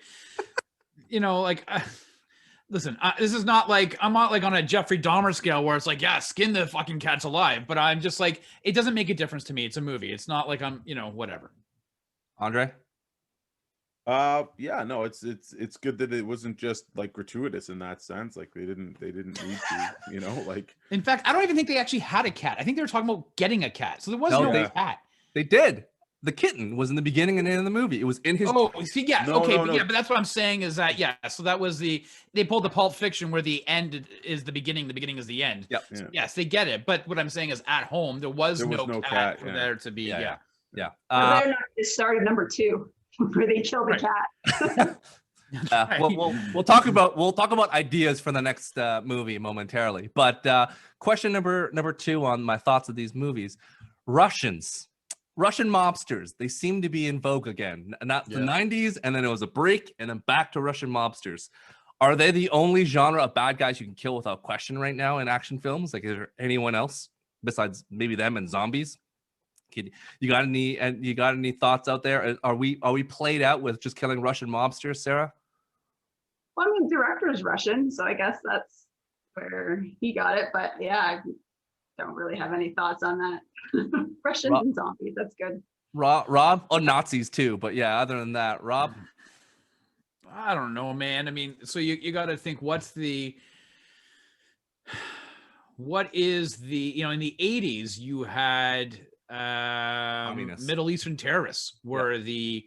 you know, like, listen, this is not like, I'm not like on a Jeffrey Dahmer scale where it's like, yeah, skin the fucking cats alive. But I'm just like, it doesn't make a difference to me. It's a movie. It's not like I'm, you know, whatever. Andre? Yeah, no, it's good that it wasn't just like gratuitous in that sense. Like they didn't need to, you know, like. In fact, I don't even think they actually had a cat. I think they were talking about getting a cat. So there was no cat. They did. The kitten was in the beginning and end of the movie. It was in his. Oh, see, yeah, okay, but yeah, but that's what I'm saying is that so that was they pulled the Pulp Fiction where the end is the beginning is the end. Yep. Yeah. Yes, they get it. But what I'm saying is at home there was no cat for there to be. Yeah. They're not the start of number 2. Where they kill the cat. We'll talk about ideas for the next movie momentarily. But question number 2 on my thoughts of these movies: Russian mobsters. They seem to be in vogue again. Not the 90s, and then it was a break, and then back to Russian mobsters. Are they the only genre of bad guys you can kill without question right now in action films? Like, is there anyone else besides maybe them and zombies? You got any thoughts out there? Are we played out with just killing Russian mobsters, Sarah? Well, I mean, director is Russian, so I guess that's where he got it. But yeah, I don't really have any thoughts on that. Russians and zombies, that's good. Rob? Oh, Nazis too, but yeah, other than that, Rob? I don't know, man. I mean, so you got to think what is the, you know, in the 80s you had Middle Eastern terrorists were the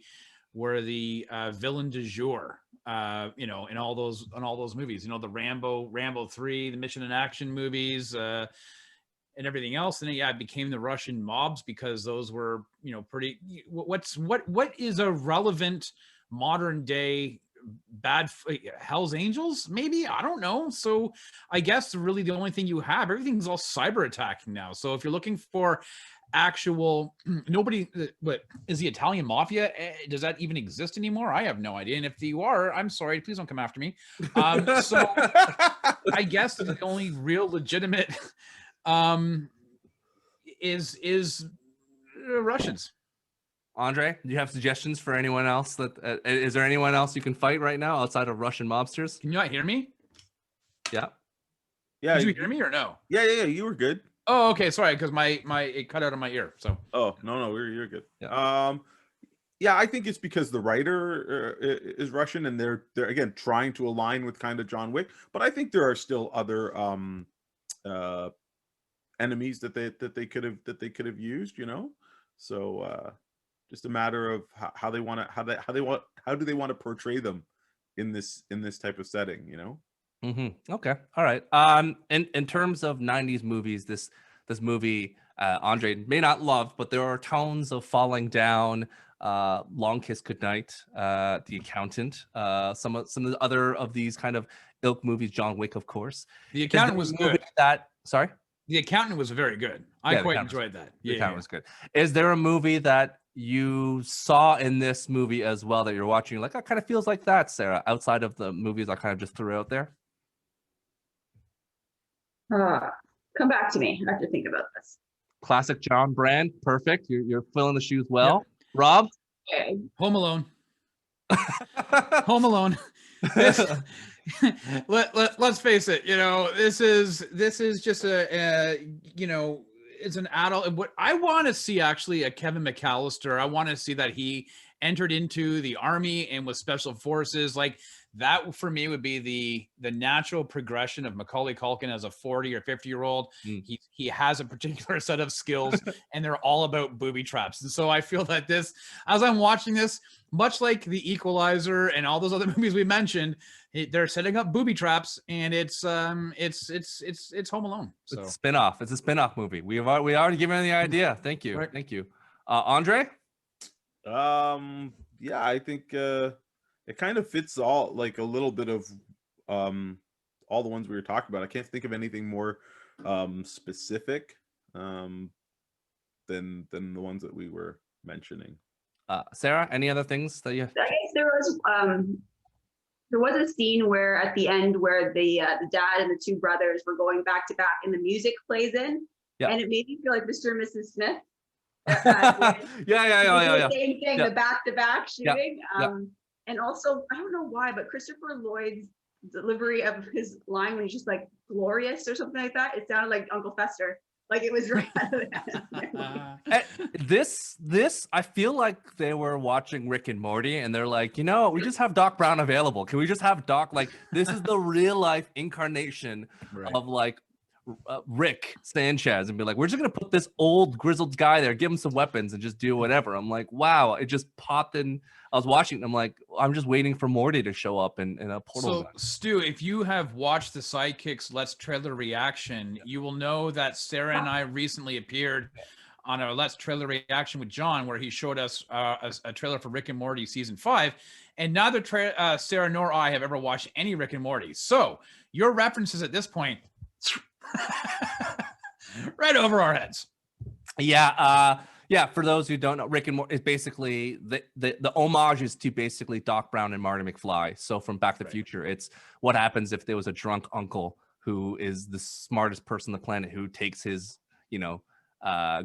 villain du jour, you know, in all those movies, you know, the Rambo 3, the Mission in Action movies, and everything else. And then, it became the Russian mobs because those were, you know, pretty, what is a relevant modern day Hell's Angels? Maybe, I don't know. So I guess really the only thing you have, everything's all cyber attacking now. So if you're looking for actual but is the Italian mafia, does that even exist anymore? I have no idea, and if you are, I'm sorry, please don't come after me. So I guess the only real legitimate is Russians. Andre, do you have suggestions for anyone else? That is there anyone else you can fight right now outside of Russian mobsters? Can you not hear me? Yeah. Did you hear me or no? Yeah, you were good. Oh, okay. Sorry, because my it cut out of my ear. So. Oh no, you're good. Yeah. Yeah, I think it's because the writer is Russian, and they're again trying to align with kind of John Wick. But I think there are still other enemies that they could have used. You know, so just a matter of how do they want to portray them in this type of setting. You know. Mm-hmm. Okay. All right. In terms of 90s movies, this movie, Andre may not love, but there are tones of Falling Down, Long Kiss Goodnight, The Accountant, some of the other of these kind of ilk movies, John Wick, of course. The Accountant was good. Sorry? The Accountant was very good. I quite enjoyed that. The Accountant was good. Is there a movie that you saw in this movie as well that you're watching, like, that kind of feels like that, Sarah, outside of the movies I kind of just threw out there? Come back to me. I have to think about this. Classic John Brand. Perfect. You're filling the shoes well. Yep. Rob? Okay. Home Alone. Home Alone. Let's face it. You know, this is just a you know, is an adult. What I want to see actually a Kevin McAllister. I want to see that he entered into the army and was special forces. Like that for me would be the natural progression of Macaulay Culkin as a 40 or 50-year-old. He has a particular set of skills and they're all about booby traps. And so I feel that this, as I'm watching this, much like The Equalizer and all those other movies we mentioned, they're setting up booby traps, and it's Home Alone. So. It's a spinoff. It's a spinoff movie. We already given the idea. Thank you. Right. Thank you. Andre? Yeah, I think it kind of fits all, like a little bit of all the ones we were talking about. I can't think of anything more specific than the ones that we were mentioning. Sarah, any other things that you? I guess there was a scene where at the end where the dad and the two brothers were going back to back and the music plays in, and it made me feel like Mr. and Mrs. Smith. Yeah. Same thing, the back-to-back shooting. And also, I don't know why, but Christopher Lloyd's delivery of his line when he's just like glorious or something like that, it sounded like Uncle Fester. Like it was right out of that. This, I feel like they were watching Rick and Morty and they're like, you know, we just have Doc Brown available. Can we just have Doc? Like, this is the real life incarnation of like Rick Sanchez, and be like, we're just going to put this old grizzled guy there, give him some weapons and just do whatever. I'm like, wow, it just popped in. I was watching it and I'm like, I'm just waiting for Morty to show up in a portal. So, Stu, if you have watched the Sidekicks Let's Trailer reaction, you will know that Sarah and I recently appeared on our Let's Trailer reaction with John, where he showed us a trailer for Rick and Morty season 5. And neither Sarah nor I have ever watched any Rick and Morty. So your references at this point, right over our heads. Yeah, for those who don't know, Rick and Morty is basically the homage is to basically Doc Brown and Marty McFly. So from Back to the Future, it's what happens if there was a drunk uncle who is the smartest person on the planet who takes his,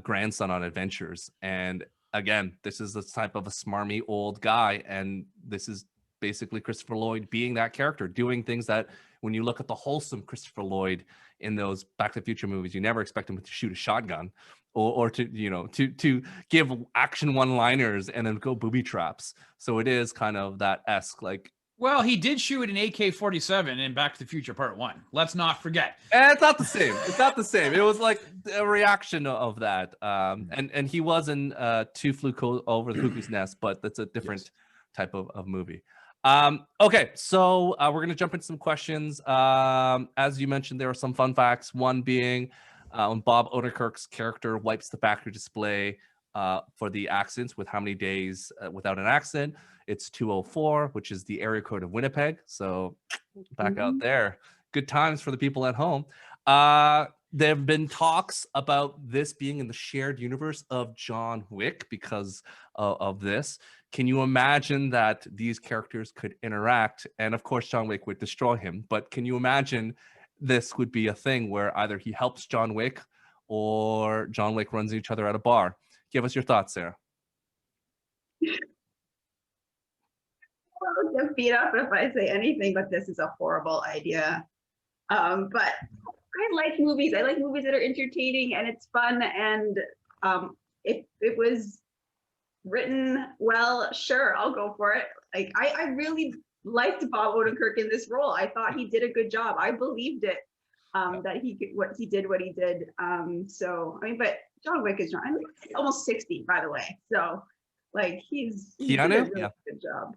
grandson on adventures. And again, this is the type of a smarmy old guy, and this is basically Christopher Lloyd being that character, doing things that when you look at the wholesome Christopher Lloyd in those Back to the Future movies, you never expect him to shoot a shotgun or to give action one-liners and then go booby traps. So it is kind of that esque, like. Well, he did shoot an AK-47 in Back to the Future Part 1. Let's not forget. And it's not the same. It's not the same. It was like a reaction of that. And he was in Two Flew Over the Cuckoo's Nest, but that's a different type of movie. Okay, so we're going to jump into some questions. As you mentioned, there are some fun facts. One being when Bob Odenkirk's character wipes the factory display for the accidents with how many days without an accident. It's 204, which is the area code of Winnipeg. So back out there. Good times for the people at home. There have been talks about this being in the shared universe of John Wick because of this. Can you imagine that these characters could interact? And of course, John Wick would destroy him. But can you imagine this would be a thing where either he helps John Wick or John Wick runs each other at a bar? Give us your thoughts, Sarah. I'll get beat up if I say anything, but this is a horrible idea. But I like movies. I like movies that are entertaining and it's fun. And if it was written well, sure, I'll go for it. Like I really liked Bob Odenkirk in this role. I thought he did a good job. I believed it that he did what he did. So I mean, but John Wick is I'm almost 60, by the way. So like he's did a really good job.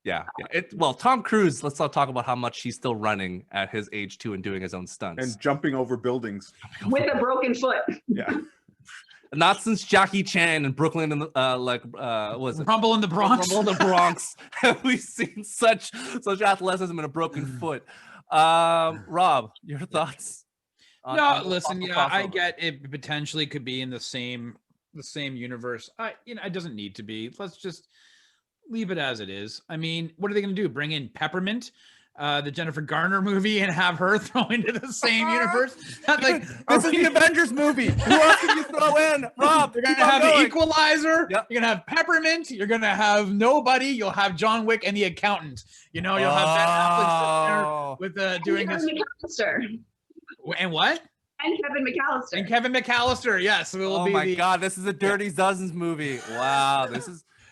Yeah. Well, Tom Cruise, let's not talk about how much he's still running at his age too and doing his own stunts. And jumping over buildings. With a broken foot. Yeah. Not since Jackie Chan in Brooklyn and was it Rumble in the Bronx? Rumble in the Bronx. Have we seen such athleticism and a broken foot? Rob, your thoughts? Listen, I get it potentially could be in the same universe. It doesn't need to be. Let's just leave it as it is. I mean, what are they going to do? Bring in Peppermint, the Jennifer Garner movie, and have her throw into the same universe? Like, this is the Avengers movie. Who else can you throw in? Rob, you're going to have the Equalizer. Yep. You're going to have Peppermint. You're going to have nobody. You'll have John Wick and the accountant. You'll have Ben Affleck sitting there with doing this. McAllister. And what? And Kevin McAllister. And Kevin McAllister, yes. Oh my God, this is a Dirty Dozens movie. Wow,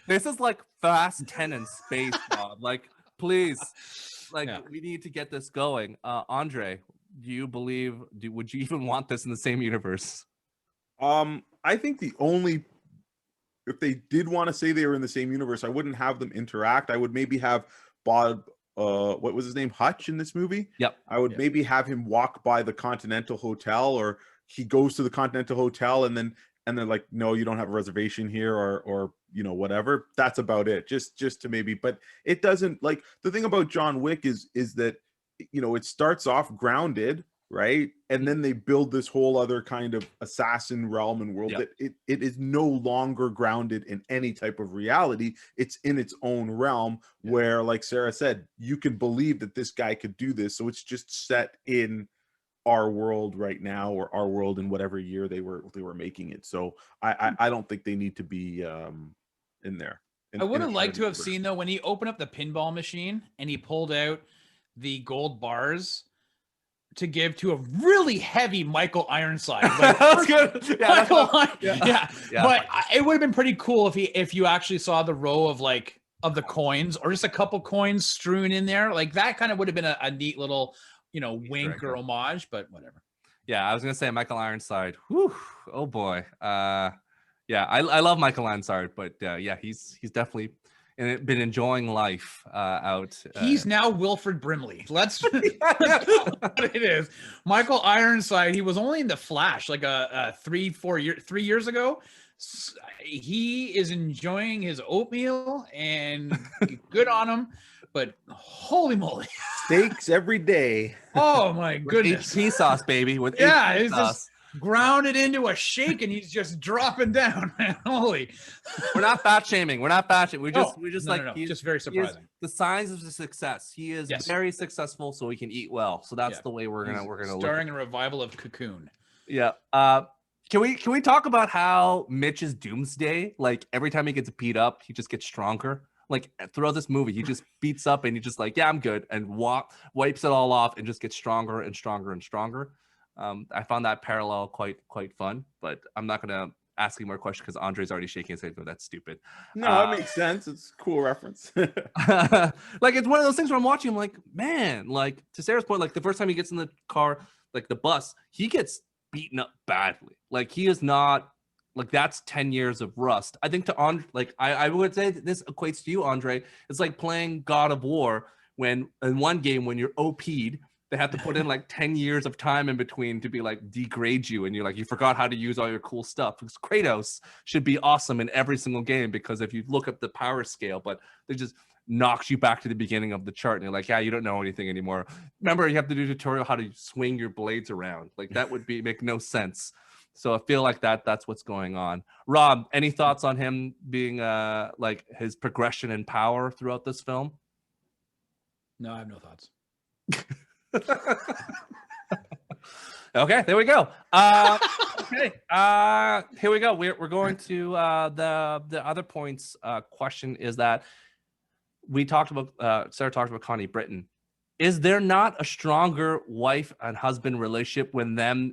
this is like Fast 10 in space, Bob. Like, please, like we need to get this going. Andre, do you believe? Would you even want this in the same universe? I think if they did want to say they were in the same universe, I wouldn't have them interact. I would maybe have Bob, what was his name, Hutch, in this movie. Yep. I would maybe have him walk by the Continental Hotel, or he goes to the Continental Hotel and they're like, no, you don't have a reservation here, or whatever. That's about it. Just to maybe, but it doesn't, like, the thing about John Wick is that it starts off grounded, right? And then they build this whole other kind of assassin realm and world that it is no longer grounded in any type of reality. It's in its own realm where, like Sarah said, you can believe that this guy could do this. So it's just set in our world right now, or our world in whatever year they were making it. So I don't think they need to be in there. I would have liked to have seen, though, when he opened up the pinball machine and he pulled out the gold bars to give to a really heavy Michael Ironside. Like, that's good. Yeah, but it would have been pretty cool if you actually saw the row of the coins, or just a couple coins strewn in there. Like, that kind of would have been a neat little, wink or homage, but whatever. Yeah, I was gonna say Michael Ironside. Whew, oh boy. Yeah, I love Michael Ironside, but yeah, he's definitely been enjoying life out. He's now Wilfred Brimley. Let's what it is. Michael Ironside, he was only in The Flash like 3 years ago. He is enjoying his oatmeal, and good on him. But holy moly, steaks every day. Oh my goodness, HP sauce, baby. With it's just grounded into a shake, and he's just dropping down. Holy, we're not fat shaming. We're not fat shaming. We just he's just very surprising. The signs of the success. He is very successful, so he can eat well. So that's the way we're gonna starring in a revival of Cocoon. Yeah. Can we talk about how Mitch is doomsday? Like, every time he gets beat up, he just gets stronger. Like, throughout this movie, he just beats up and he just like, yeah, I'm good, and wipes it all off and just gets stronger and stronger and stronger. I found that parallel quite fun, but I'm not gonna ask you more questions because Andre's already shaking his head. No, that's stupid. No, it makes sense. It's a cool reference. Like, it's one of those things where I'm watching, I'm like, man, like, to Sarah's point, like, the first time he gets in the car, like the bus, he gets beaten up badly. Like, he is not. Like, that's 10 years of rust. I think to Andre, like, I would say that this equates to you, Andre. It's like playing God of War when in one game, when you're OP'd, they have to put in like 10 years of time in between to be like degrade you. And you're like, you forgot how to use all your cool stuff. Because Kratos should be awesome in every single game, because if you look up the power scale, but they just knocks you back to the beginning of the chart. And you're like, yeah, you don't know anything anymore. Remember, you have to do a tutorial how to swing your blades around. Like, that would make no sense. So I feel like that's what's going on. Rob, any thoughts on him being like his progression in power throughout this film? No, I have no thoughts. Okay, there we go. Okay, here we go. We're going to the other points. Question is that we talked about Sarah talked about Connie Britton. Is there not a stronger wife and husband relationship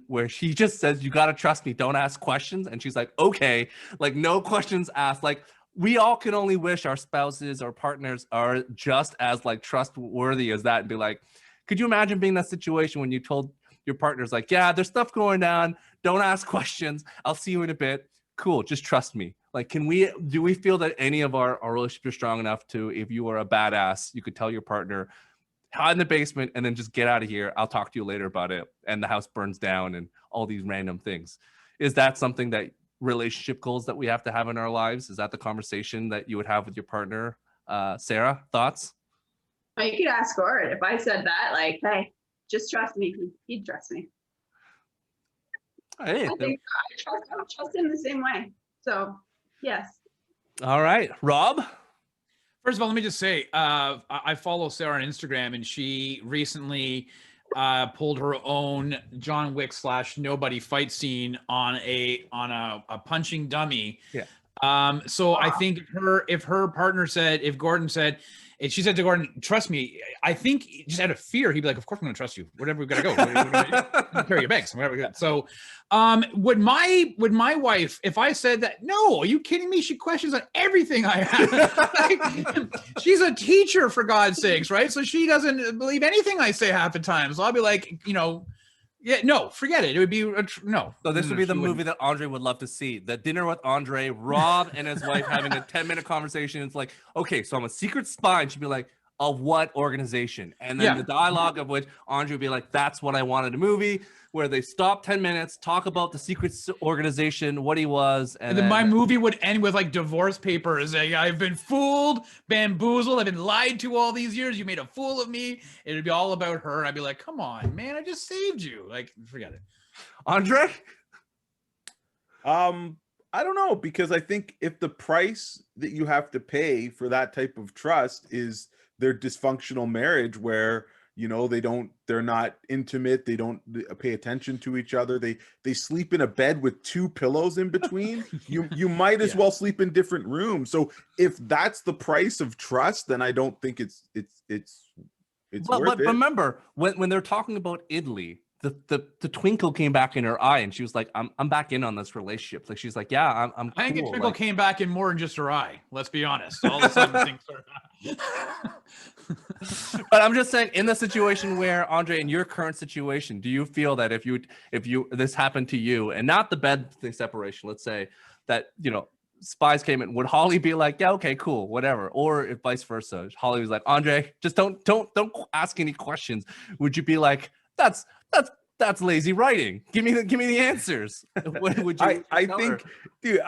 where she just says, you got to trust me, don't ask questions? And she's like, okay, like, no questions asked. Like, we all can only wish our spouses or partners are just as like trustworthy as that, and be like, could you imagine being in that situation when you told your partners, like, yeah, there's stuff going on, don't ask questions, I'll see you in a bit, cool, just trust me. Like, do we feel that any of our relationship is strong enough to, if you are a badass, you could tell your partner, hide in the basement and then just get out of here, I'll talk to you later about it, and the house burns down and all these random things? Is that something that relationship goals that we have to have in our lives? Is that the conversation that you would have with your partner? Sarah, thoughts? You could ask Gord. If I said that, like, hey, just trust me, he'd trust me. Hey, I trust him the same way. So yes. All right, Rob. First of all, let me just say, I follow Sarah on Instagram, and she recently pulled her own John Wick / Nobody fight scene on a punching dummy. Yeah. So I think if her partner said, if Gordon said, and she said to Gordon, trust me, I think just out of fear, he'd be like, of course I'm going to trust you. Whatever we got to go. Carry your bags. Whatever. So would my wife, if I said that, no, are you kidding me? She questions on everything I have. Like, she's a teacher, for God's sakes, right? So she doesn't believe anything I say half the time. So I'll be like, yeah, no, forget it. It would be no. So this would be the movie that Andre would love to see. The Dinner with Andre, Rob and his wife having a 10-minute conversation. It's like, okay, so I'm a secret spy. And she'd be like, of what organization? And then the dialogue of which Andre would be like, that's what I wanted a movie, where they stop 10 minutes, talk about the secret organization, what he was. And then my movie would end with like divorce papers. Like, I've been fooled, bamboozled. I've been lied to all these years. You made a fool of me. It'd be all about her. I'd be like, come on, man, I just saved you. Like, forget it. Andre? I don't know, because I think if the price that you have to pay for that type of trust is their dysfunctional marriage, where they're not intimate, they don't pay attention to each other, they sleep in a bed with 2 pillows in between, you might as well sleep in different rooms. So if that's the price of trust, then I don't think it's worth it. Remember when they're talking about Italy, the twinkle came back in her eye, and she was like, I'm back in on this relationship. Like, she's like, yeah, I'm I think cool. the twinkle came back in more than just her eye. Let's be honest. All of a sudden things are But I'm just saying, in the situation where, Andre, in your current situation, do you feel that if this happened to you, and not the bed thing separation, let's say that, spies came in, would Holly be like, yeah, okay, cool, whatever? Or if vice versa, Holly was like, Andre, just don't ask any questions. Would you be like, that's lazy writing. Give me the answers. Would you? I think, dude,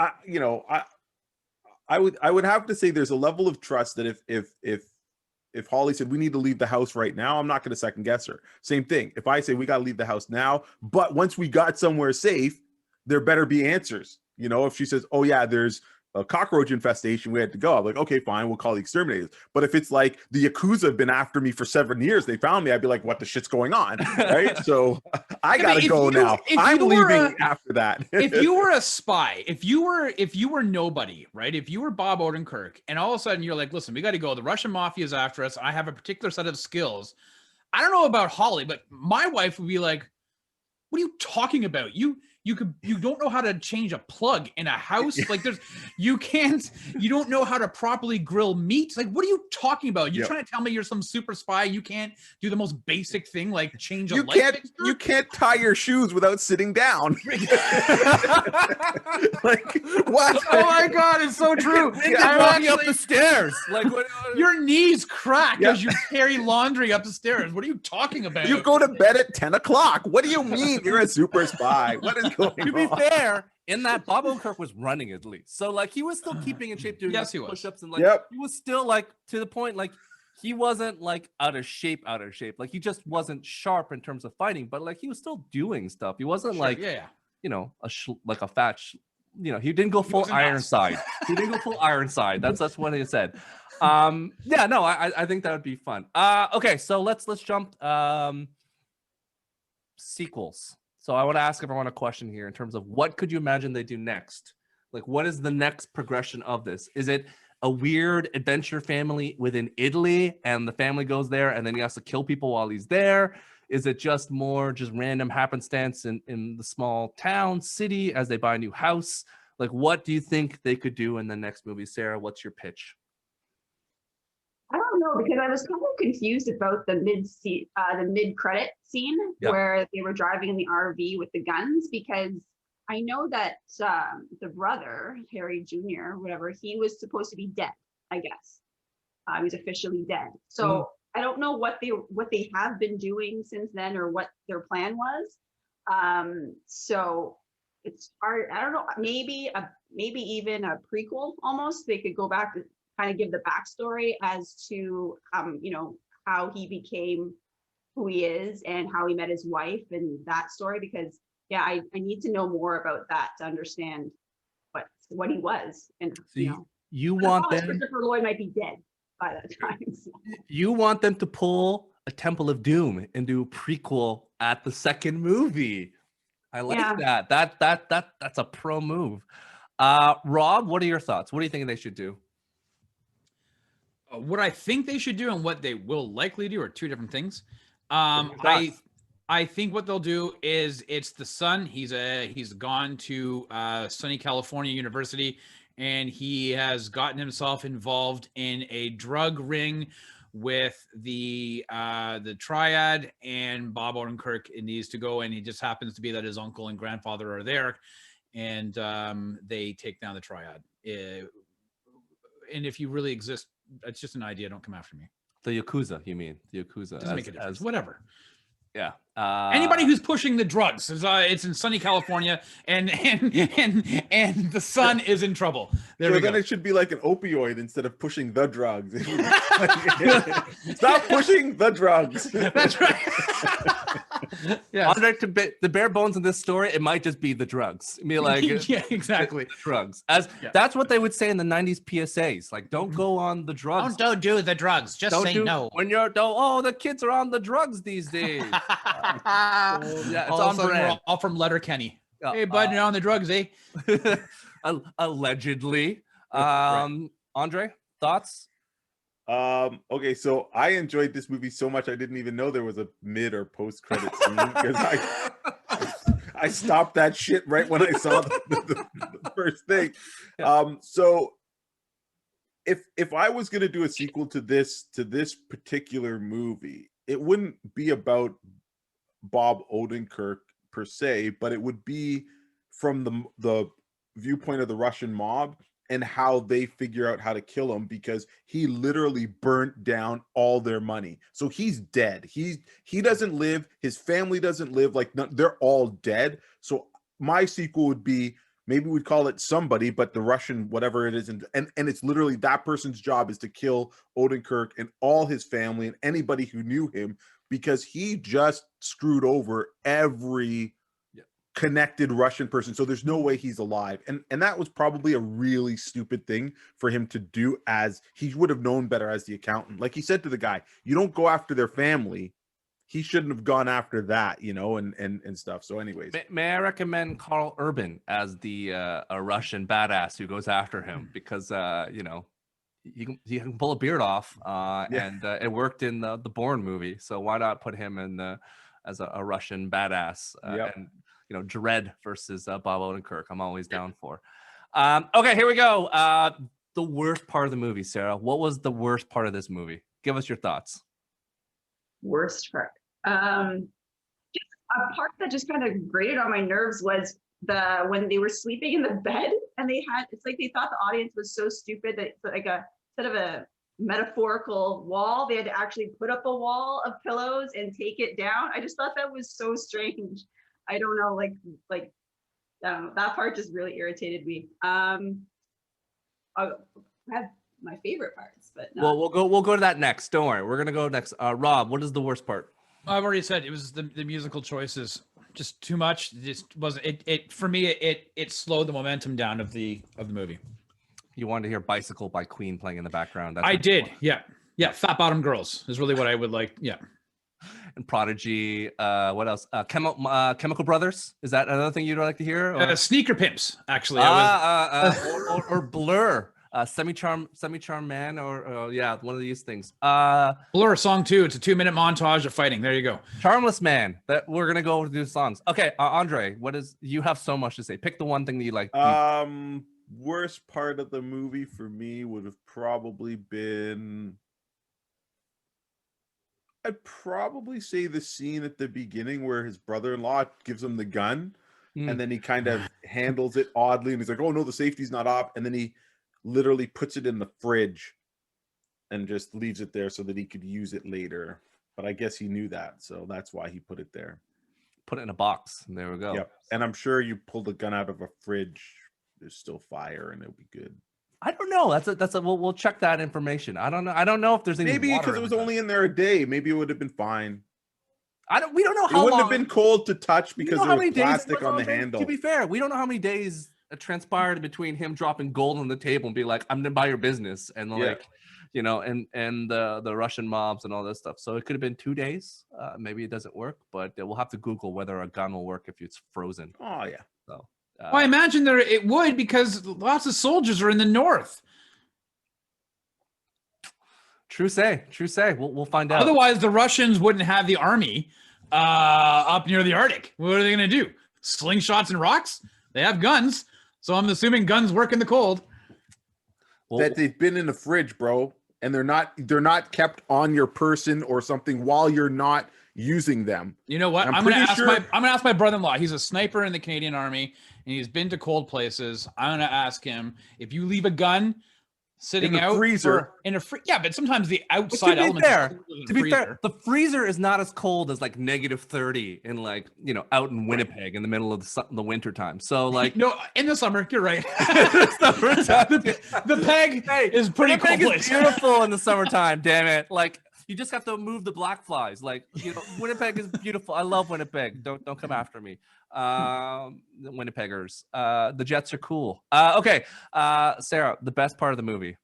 I would have to say there's a level of trust that if Holly said we need to leave the house right now, I'm not going to second guess her. Same thing. If I say we got to leave the house now, but once we got somewhere safe, there better be answers. If she says, oh yeah, there's a cockroach infestation, we had to go, I'm like, okay, fine, we'll call the exterminators. But if it's like the Yakuza have been after me for 7 years, they found me, I'd be like, what the shit's going on, right? So I gotta go now. I'm leaving after that. If you were a spy, if you were nobody, right? If you were Bob Odenkirk, and all of a sudden you're like, listen, we got to go. The Russian mafia is after us. I have a particular set of skills. I don't know about Holly, but my wife would be like, what are you talking about? You don't know how to change a plug in a house. Like you don't know how to properly grill meat. Like, what are you talking about? You're trying to tell me you're some super spy. You can't do the most basic thing, like change a light fixture? You can't tie your shoes without sitting down. Like, what? Oh my God, it's so true. I'm walking up the stairs. Like, your knees crack as you carry laundry up the stairs. What are you talking about? You go to bed at 10 o'clock. What do you mean you're a super spy? What is going on? To be fair, in that, Bob Odenkirk was running at least, so like he was still keeping in shape, doing push-ups, and like he was still like to the point, like he wasn't like out of shape. Like he just wasn't sharp in terms of fighting, but like he was still doing stuff. He wasn't like like a fat. He didn't go full Ironside. He didn't go full Ironside. That's what he said. I think that would be fun. Okay, so let's jump sequels. So I want to ask everyone a question here in terms of what could you imagine they do next? Like, what is the next progression of this? Is it a weird adventure family within Italy, and the family goes there and then he has to kill people while he's there? Is it just random happenstance in the small town, city, as they buy a new house? Like, what do you think they could do in the next movie? Sarah, what's your pitch? I don't know, because I was kind of confused about the mid-credit scene where they were driving in the RV with the guns, because I know that the brother, Harry Jr., whatever, he was supposed to be dead, I guess. He was officially dead. So I don't know what they have been doing since then, or what their plan was. So it's hard. I don't know. Maybe even a prequel almost. They could go back to kind of give the backstory as to how he became who he is and how he met his wife and that story, because I need to know more about that to understand what he was. And so you want them, Christopher Lloyd might be dead by that time. So. You want them to pull a Temple of Doom and do a prequel at the second movie. I like that. That's a pro move. Rob, what are your thoughts? What do you think they should do? What I think they should do and what they will likely do are two different things. I think what they'll do is it's the son. He's gone to sunny California University, and he has gotten himself involved in a drug ring with the triad, and Bob Odenkirk needs to go, and he just happens to be that his uncle and grandfather are there, and they take down the triad. And if you really exist, it's just an idea. Don't come after me. The Yakuza, you mean? The Yakuza. Doesn't make a difference. Whatever. Yeah. Anybody who's pushing the drugs, it's in sunny California, and the son is in trouble. There so then it should be like an opioid instead of pushing the drugs. Stop pushing the drugs. That's right. Yeah. Andre, the bare bones in this story, it might just be the drugs. I mean, like, yeah, exactly. Drugs. That's what they would say in the 90s PSAs. Like, don't go on the drugs. Don't do the drugs. Just say no. When the kids are on the drugs these days. Yeah, it's all on brand. All from Letterkenny. Hey, bud, you're on the drugs, eh? Allegedly. Right. Andre, thoughts? Okay, so I enjoyed this movie so much I didn't even know there was a mid or post credit scene because I stopped that shit right when I saw the first thing. So if I was gonna do a sequel to this particular movie, it wouldn't be about Bob Odenkirk per se, but it would be from the viewpoint of the Russian mob and how they figure out how to kill him, because he literally burnt down all their money. So he's dead. He doesn't live. His family doesn't live. Like, they're all dead. So my sequel would be, maybe we'd call it Somebody, but the Russian, whatever it is. And it's literally that person's job is to kill Odenkirk and all his family and anybody who knew him, because he just screwed over every connected Russian person. So there's no way he's alive. And that was probably a really stupid thing for him to do, as he would have known better as the accountant. Like he said to the guy, you don't go after their family. He shouldn't have gone after that, and stuff. So anyways. May I recommend Karl Urban as the a Russian badass who goes after him, because he can pull a beard off, and it worked in the Bourne movie. So why not put him in as a Russian badass? And Dredd versus Bob Odenkirk, I'm always down for. Okay, here we go. The worst part of the movie, Sarah. What was the worst part of this movie? Give us your thoughts. Worst part. Just a part that just kind of grated on my nerves was when they were sleeping in the bed, and it's like they thought the audience was so stupid that like instead of a metaphorical wall, they had to actually put up a wall of pillows and take it down. I just thought that was so strange. I don't know, like I don't know, that part just really irritated me. I have my favorite parts, but no. Well, we'll go to that next. Don't worry, we're gonna go next. Rob, what is the worst part? I've already said it was the musical choices. Just too much. It just wasn't it for me. It slowed the momentum down of the movie. You wanted to hear "Bicycle" by Queen playing in the background. I did. Yeah. Fat Bottom Girls is really what I would like. Yeah. And Prodigy. What else? Chemical Brothers. Is that another thing you'd like to hear? Or? Sneaker Pimps, actually. Or Blur. Semi-charm man, or one of these things. Blur song 2. It's a 2-minute montage of fighting. There you go. Charmless Man. That we're gonna go do songs. Okay, Andre, you have so much to say. Pick the one thing that you like. Worst part of the movie for me would have probably been, I'd probably say the scene at the beginning where his brother-in-law gives him the gun, and then he kind of handles it oddly, and he's like, "Oh no, the safety's not off," and then he literally puts it in the fridge and just leaves it there so that he could use it later. But I guess he knew that, so that's why he put it there. Put it in a box, and there we go. Yep. And I'm sure you pull the gun out of a fridge, there's still fire, and it'll be good. I don't know. We'll check that information. I don't know if there's any. Maybe because it was only in there a day. Maybe it would have been fine. We don't know how long. It wouldn't have been cold to touch because there was plastic on the handle. To be fair, we don't know how many days transpired between him dropping gold on the table and be like, "I'm gonna buy your business," and and the Russian mobs and all this stuff. So it could have been 2 days. Maybe it doesn't work, but we'll have to Google whether a gun will work if it's frozen. Oh yeah. So Well, I imagine it would, because lots of soldiers are in the north. True say. We'll find out. Otherwise, the Russians wouldn't have the army up near the Arctic. What are they going to do? Slingshots and rocks? They have guns, so I'm assuming guns work in the cold. That they've been in the fridge, bro, and they're not kept on your person or something while you're not using them. You know what? I'm gonna ask my brother-in-law. He's a sniper in the Canadian Army, and he's been to cold places. I'm gonna ask him, if you leave a gun sitting out freezer yeah, but sometimes the outside element. To be fair, the freezer is not as cold as like -30 in like, you know, out in Winnipeg in the middle of the winter time. So like no, in the summer, you're right. the peg is pretty cold place. Is beautiful in the summertime. Damn it! Like, you just have to move the black flies. Like, you know, Winnipeg is beautiful. I love Winnipeg. Don't come after me. The Winnipeggers. The Jets are cool. Okay. Sarah, the best part of the movie.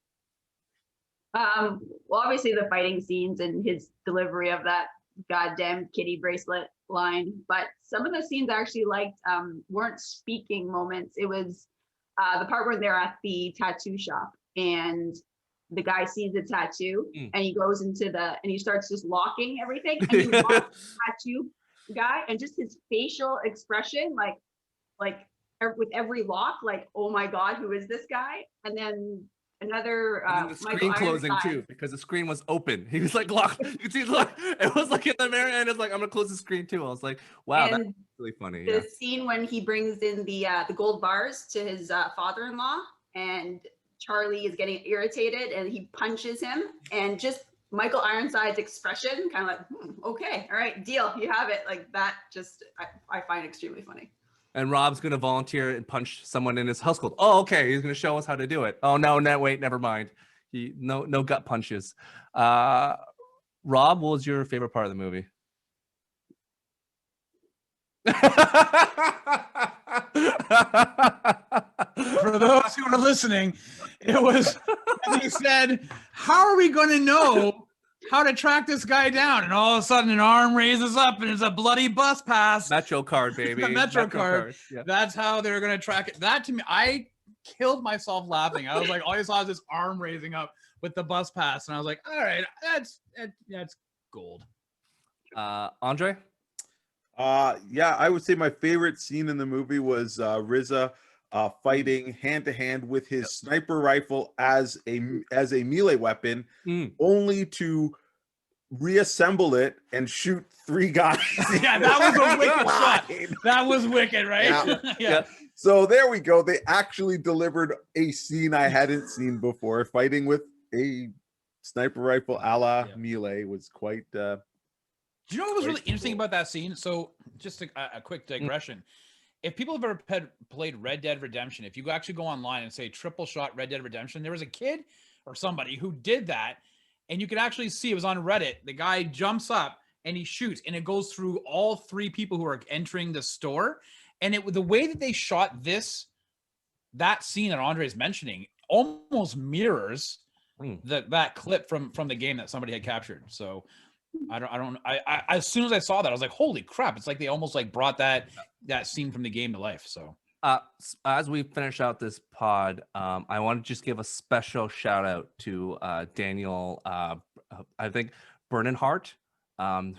Well, obviously the fighting scenes and his delivery of that goddamn kitty bracelet line. But some of the scenes I actually liked weren't speaking moments. It was the part where they're at the tattoo shop and the guy sees the tattoo and he goes into and he starts just locking everything, and he locks the tattoo guy, and just his facial expression, like with every lock, like, oh my God, who is this guy? And then another the screen closing too, because the screen was open. He was like locked. You can see it was like in the mirror, and it's like, I'm gonna close the screen too. I was like, wow, that's really funny. The scene when he brings in the gold bars to his father-in-law, and Charlie is getting irritated and he punches him, and just Michael Ironside's expression, kind of like, okay, all right, deal, you have it. Like that, just I find extremely funny. And Rob's going to volunteer and punch someone in his household. Oh, okay. He's going to show us how to do it. Oh, no, wait, never mind. No gut punches. Rob, what was your favorite part of the movie? For those who are listening, it was, as he said, how are we going to know how to track this guy down? And all of a sudden an arm raises up and it's a bloody bus pass. Metro card, baby. The Metro card. Yeah. That's how they're going to track it. That, to me, I killed myself laughing. I was like, all I saw is this arm raising up with the bus pass. And I was like, all right, that's gold. Andre? Yeah, I would say my favorite scene in the movie was RZA fighting hand to hand with his sniper rifle as a melee weapon, only to reassemble it and shoot 3 guys. Yeah, that was a wicked shot. That was wicked, right? Yeah. So there we go. They actually delivered a scene I hadn't seen before. Fighting with a sniper rifle a la melee was quite. Do you know what was really interesting about that scene? So just a quick digression. If people have ever played Red Dead Redemption, if you actually go online and say triple shot Red Dead Redemption, there was a kid or somebody who did that, and you could actually see, it was on Reddit, the guy jumps up and he shoots, and it goes through all 3 people who are entering the store. And the way that they shot that scene that Andre is mentioning almost mirrors that clip from the game that somebody had captured. So I as soon as I saw that, I was like, holy crap, it's like they almost like brought that scene from the game to life. So as we finish out this pod, I want to just give a special shout out to Daniel, I think Bernenhart,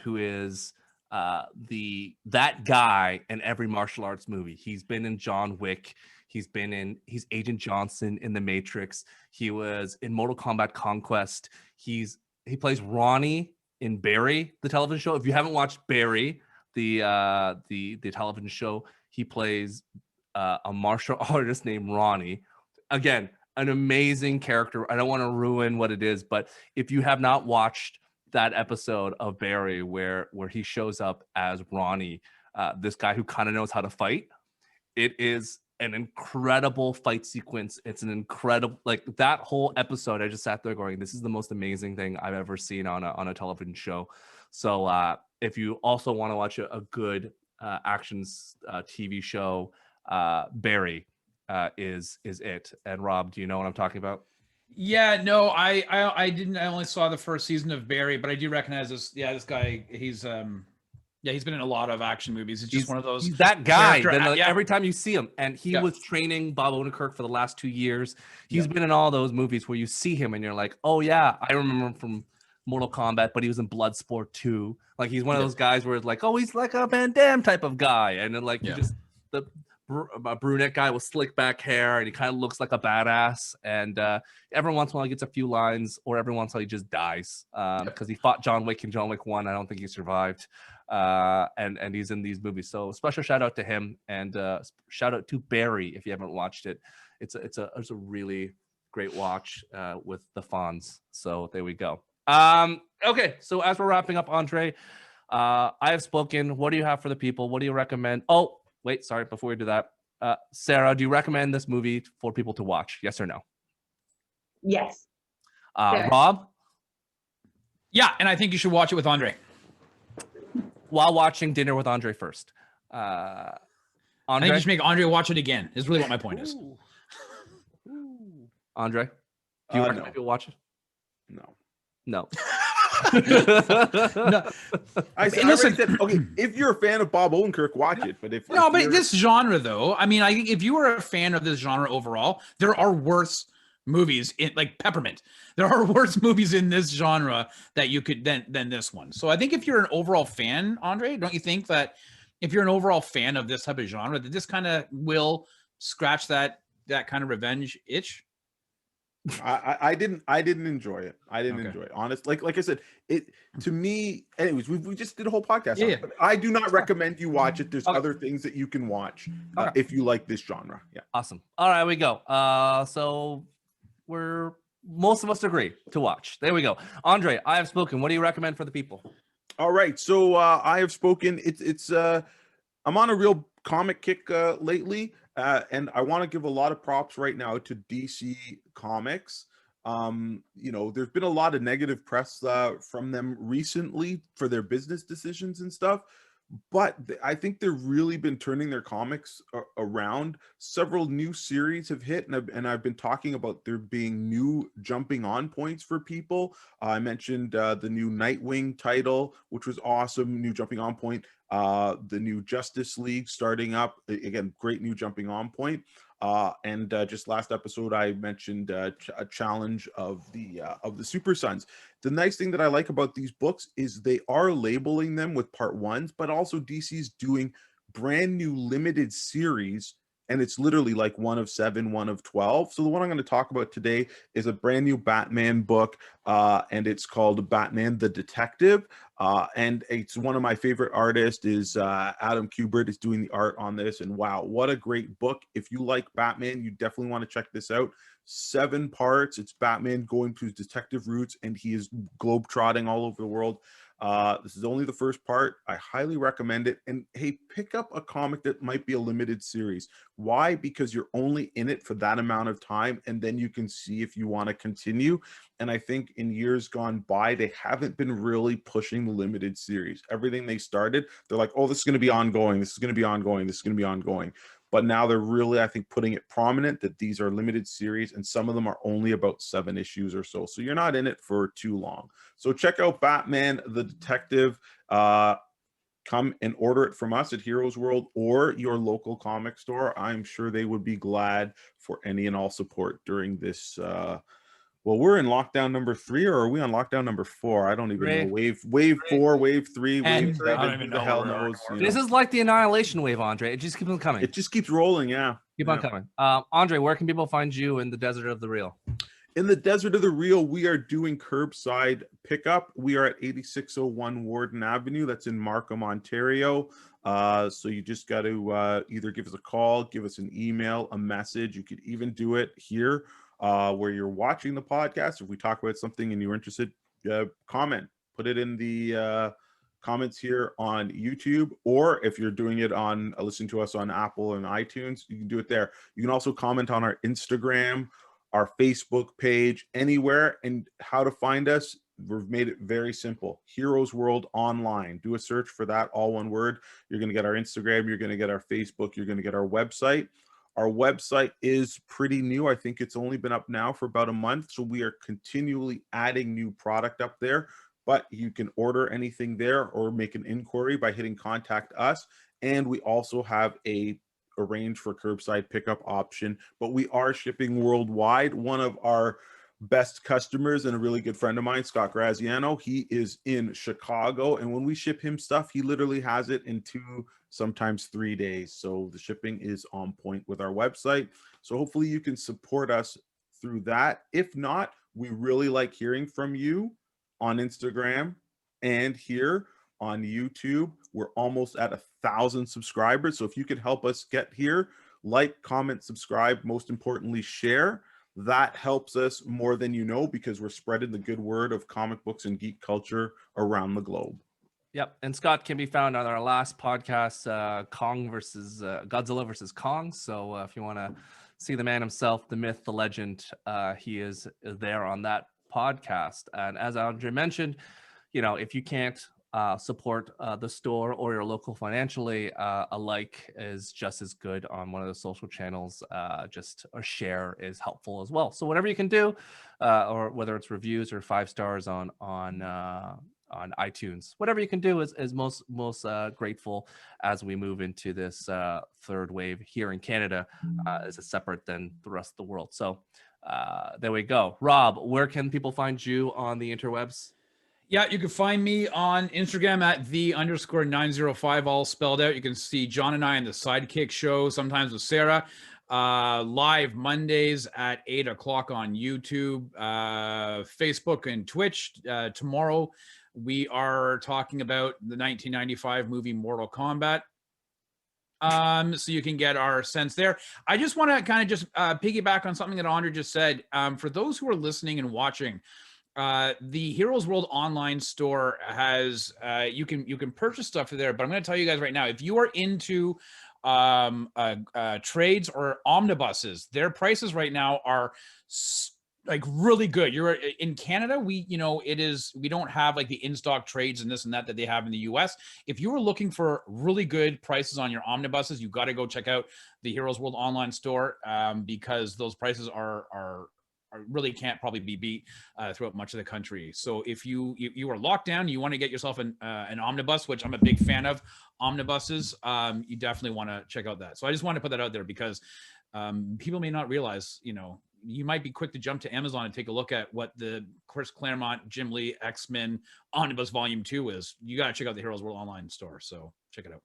who is that guy in every martial arts movie. He's been in John Wick. He's Agent Johnson in The Matrix. He was in Mortal Kombat Conquest. He plays Ronnie in Barry, the television show. If you haven't watched Barry, the television show, he plays a martial artist named Ronnie. Again, an amazing character. I don't want to ruin what it is, but if you have not watched that episode of Barry where he shows up as Ronnie, this guy who kind of knows how to fight, it is an incredible fight sequence. It's an incredible, like, that whole episode, I just sat there going, this is the most amazing thing I've ever seen on a television show. So if you also want to watch a good actions TV show, Barry is it. And Rob, do you know what I'm talking about? Yeah, no, I didn't. I only saw the first season of Barry, but I do recognize this. Yeah, this guy, he's Yeah, he's been in a lot of action movies. It's just one of those. He's that guy. Then every time you see him, and he was training Bob Odenkirk for the last 2 years. He's been in all those movies where you see him and you're like, oh yeah, I remember him from Mortal Kombat, but he was in Bloodsport 2. Like he's one of those guys where it's like, oh, he's like a Van Damme type of guy, and then like the brunette guy with slick back hair, and he kind of looks like a badass. And every once in a while he gets a few lines, or every once in a while he just dies because he fought John Wick in John Wick 1. I don't think he survived. And he's in these movies. So special shout out to him, and shout out to Barry if you haven't watched it. It's a really great watch with the Fonz. So there we go. Okay, so as we're wrapping up, Andre, I have spoken. What do you have for the people? What do you recommend? Oh, wait, sorry. Before we do that, Sarah, do you recommend this movie for people to watch? Yes or no? Yes. Rob? Yeah, and I think you should watch it with Andre. While watching Dinner with Andre first. Andre? I think you should make Andre watch it again, is really what my point is. Andre, do you recommend people watch it? No. No. No. Listen, said, okay, if you're a fan of Bob Odenkirk, watch it. But if this genre, though, I mean, I think if you are a fan of this genre overall, there are worse movies in like Peppermint. There are worse movies in this genre that you could than this one. So I think if you're an overall fan, Andre, don't you think that if you're an overall fan of this type of genre, that this kind of will scratch that kind of revenge itch? I didn't enjoy it. I didn't enjoy it. Honestly, like I said, it to me. Anyways, we just did a whole podcast. On it, but I do not recommend you watch it. There's other things that you can watch if you like this genre. Yeah. Awesome. All right, we go. So most of us agree to watch. There we go. Andre, I have spoken. What do you recommend for the people? All right. So I have spoken. It's I'm on a real comic kick lately. And I want to give a lot of props right now to DC Comics. There's been a lot of negative press from them recently for their business decisions and stuff. But I think they've really been turning their comics around. Several new series have hit, and I've been talking about there being new jumping on points for people. I mentioned the new Nightwing title, which was awesome, new jumping on point. The new Justice League starting up, again, great new jumping on point. And just last episode, I mentioned a challenge of the Super Sons. The nice thing that I like about these books is they are labeling them with part ones, but also DC's doing brand new limited series, and it's literally like 1 of 7, 1 of 12. So the one I'm going to talk about today is a brand new Batman book, and it's called Batman the Detective. And it's one of my favorite artists is Adam Kubert is doing the art on this. And wow, what a great book. If you like Batman, you definitely want to check this out. 7 parts. It's Batman going to his detective roots, and he is globetrotting all over the world. This is only the first part. I highly recommend it. And hey, pick up a comic that might be a limited series. Why? Because you're only in it for that amount of time, and then you can see if you want to continue. And I think in years gone by, they haven't been really pushing the limited series. Everything they started, they're like, oh, this is going to be ongoing. This is going to be ongoing. This is going to be ongoing. But now they're really, I think, putting it prominent that these are limited series, and some of them are only about 7 issues or so. So you're not in it for too long. So check out Batman the Detective. Come and order it from us at Heroes World or your local comic store. I'm sure they would be glad for any and all support during this. Well, we're in lockdown number 3, or are we on lockdown number 4? I don't even know. Wave 4, wave 3, wave 7. I don't even know. The hell knows. This is like the annihilation wave, Andre. It just keeps on coming. It just keeps rolling. Yeah. Keep on coming. Andre, where can people find you in the desert of the real? In the desert of the real, we are doing curbside pickup. We are at 8601 Warden Avenue. That's in Markham, Ontario. So you just got to either give us a call, give us an email, a message. You could even do it here where you're watching the podcast. If we talk about something and you're interested, comment. Put it in the comments here on YouTube, or if you're doing it on listening to us on Apple and iTunes, you can do it there. You can also comment on our Instagram, our Facebook page, anywhere. And how to find us, we've made it very simple. Heroes World Online. Do a search for that, all one word. You're going to get our Instagram, you're going to get our Facebook, you're going to get our website. Our website is pretty new. I think it's only been up now for about a month. So we are continually adding new product up there. but you can order anything there or make an inquiry by hitting contact us. And we also have a arrange for curbside pickup option, but we are shipping worldwide. One of our best customers and a really good friend of mine, Scott Graziano, he is in Chicago, and when we ship him stuff, he literally has it in 2, sometimes 3 days. So the shipping is on point with our website. So hopefully you can support us through that. If not, we really like hearing from you on Instagram and here on YouTube. We're almost at 1,000 subscribers. So if you could help us get here, like, comment, subscribe, most importantly, share. That helps us more than you know, because we're spreading the good word of comic books and geek culture around the globe. Yep. And Scott can be found on our last podcast, Kong versus Godzilla versus Kong. So if you want to see the man himself, the myth, the legend, he is there on that podcast. And as Andre mentioned, you know, if you can't support the store or your local financially, a like is just as good on one of the social channels. Just a share is helpful as well. So whatever you can do, or whether it's reviews or 5 stars on iTunes, whatever you can do is most grateful as we move into this third wave here in Canada. Is separate than the rest of the world. So there we go. Rob, where can people find you on the interwebs? Yeah, you can find me on Instagram at @the_905, all spelled out. You can see John and I in the Sidekick show, sometimes with Sarah, live Mondays at 8 o'clock on YouTube, Facebook, and Twitch. Tomorrow, we are talking about the 1995 movie Mortal Kombat. So you can get our sense there. I just want to kind of just piggyback on something that Andre just said. For those who are listening and watching, the Heroes World online store has you can purchase stuff there, but I'm going to tell you guys right now, if you are into trades or omnibuses, their prices right now are like really good. You're in Canada, we don't have like the in-stock trades and this and that they have in the US. If you were looking for really good prices on your omnibuses, you got to go check out the Heroes World online store, because those prices are really can't probably be beat throughout much of the country. So if you are locked down, you want to get yourself an omnibus, which I'm a big fan of omnibuses, you definitely want to check out that. So I just want to put that out there, because people may not realize, you might be quick to jump to Amazon and take a look at what the Chris Claremont, Jim Lee, X-Men Omnibus Volume 2 is. You got to check out the Heroes World online store. So check it out.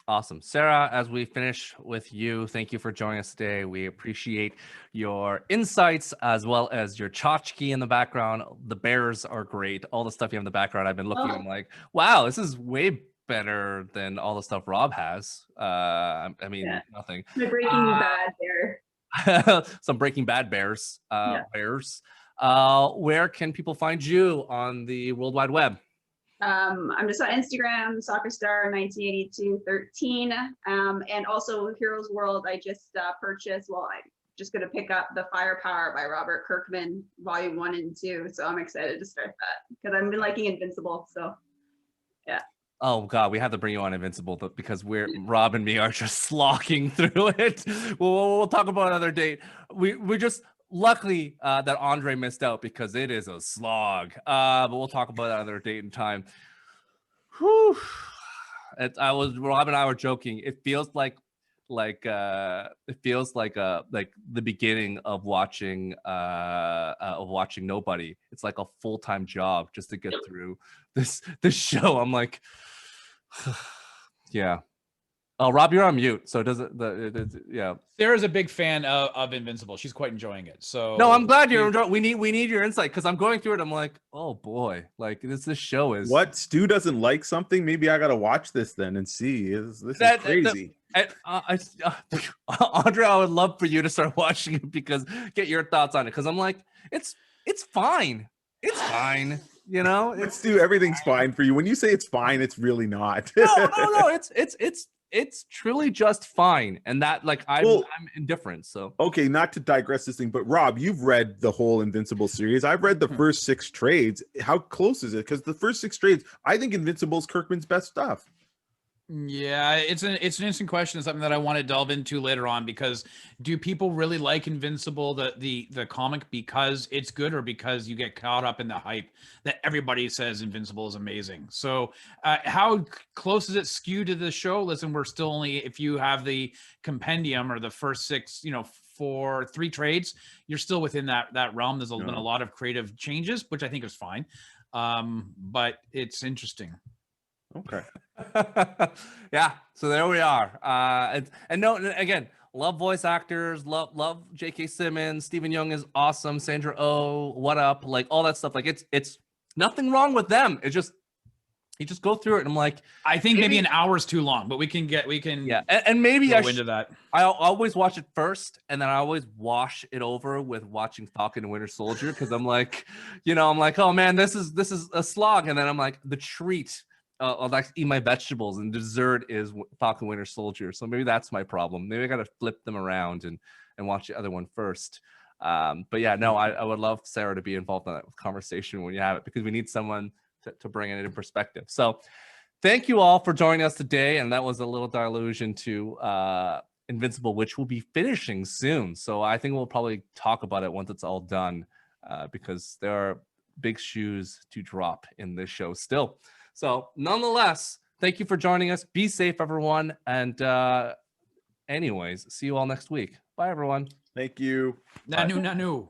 Awesome. Sarah, as we finish with you, thank you for joining us today. We appreciate your insights as well as your tchotchke in the background. The bears are great. All the stuff you have in the background, I've been looking, I'm like, wow, this is way better than all the stuff Rob has. I mean, nothing. The Breaking Bad bear. Some Breaking Bad bears. Bears. Where can people find you on the World Wide Web? I'm just on Instagram, soccerstar198213, and also Heroes World. I just purchased. Well, I'm just going to pick up the Firepower by Robert Kirkman, Volume 1 and 2. So I'm excited to start that because I've been liking Invincible. So, yeah. Oh God, we have to bring you on Invincible because Rob and me are just slocking through it. We'll talk about another date. We're just. Luckily that Andre missed out because it is a slog. But we'll talk about that another date and time. Whew. Rob and I were joking. It feels like the beginning of watching Nobody. It's like a full-time job just to get through this show. I'm like, yeah. Oh, Rob, you're on mute, so yeah. Sarah's a big fan of Invincible. She's quite enjoying it. So no, I'm glad you're enjoying. We need your insight because I'm going through it. I'm like, oh boy, like this show is. What? Stu doesn't like something? Maybe I gotta watch this then and see. This is crazy. Andre, I would love for you to start watching it because get your thoughts on it because I'm like, it's fine. It's fine. Stu, everything's fine for you. When you say it's fine, it's really not. No. It's truly just fine, and that I'm indifferent. So okay, not to digress this thing, but Rob, you've read the whole Invincible series. I've read the first 6 trades. How close is it? Because the first 6 trades, I think Invincible's Kirkman's best stuff. Yeah, it's an interesting question. It's something that I want to delve into later on, because do people really like Invincible, the comic, because it's good, or because you get caught up in the hype that everybody says Invincible is amazing? So how close is it skewed to the show? Listen, we're still only, if you have the compendium or the first 6, for 3 trades, you're still within that realm. There's been a lot of creative changes, which I think is fine. But it's interesting. Okay. Yeah, so there we are. And no, again, love voice actors, love J.K. Simmons, Stephen Young is awesome, Sandra Oh, what up, like all that stuff. Like it's nothing wrong with them. It's just you just go through it, and I'm like, I think maybe an hour's too long, but we can yeah, and maybe I into that. I always watch it first, and then I always wash it over with watching Falcon and Winter Soldier, because I'm like, I'm like, oh man, this is a slog, and then I'm like, the treat. I'll like eat my vegetables, and dessert is Falcon Winter Soldier. So maybe that's my problem. Maybe I got to flip them around and watch the other one first. But yeah, no, I would love Sarah to be involved in that conversation when you have it, because we need someone to bring it in perspective. So thank you all for joining us today. And that was a little delusion to Invincible, which will be finishing soon. So I think we'll probably talk about it once it's all done, because there are big shoes to drop in this show still. So nonetheless, thank you for joining us. Be safe, everyone. And anyways, see you all next week. Bye, everyone. Thank you. Nanu.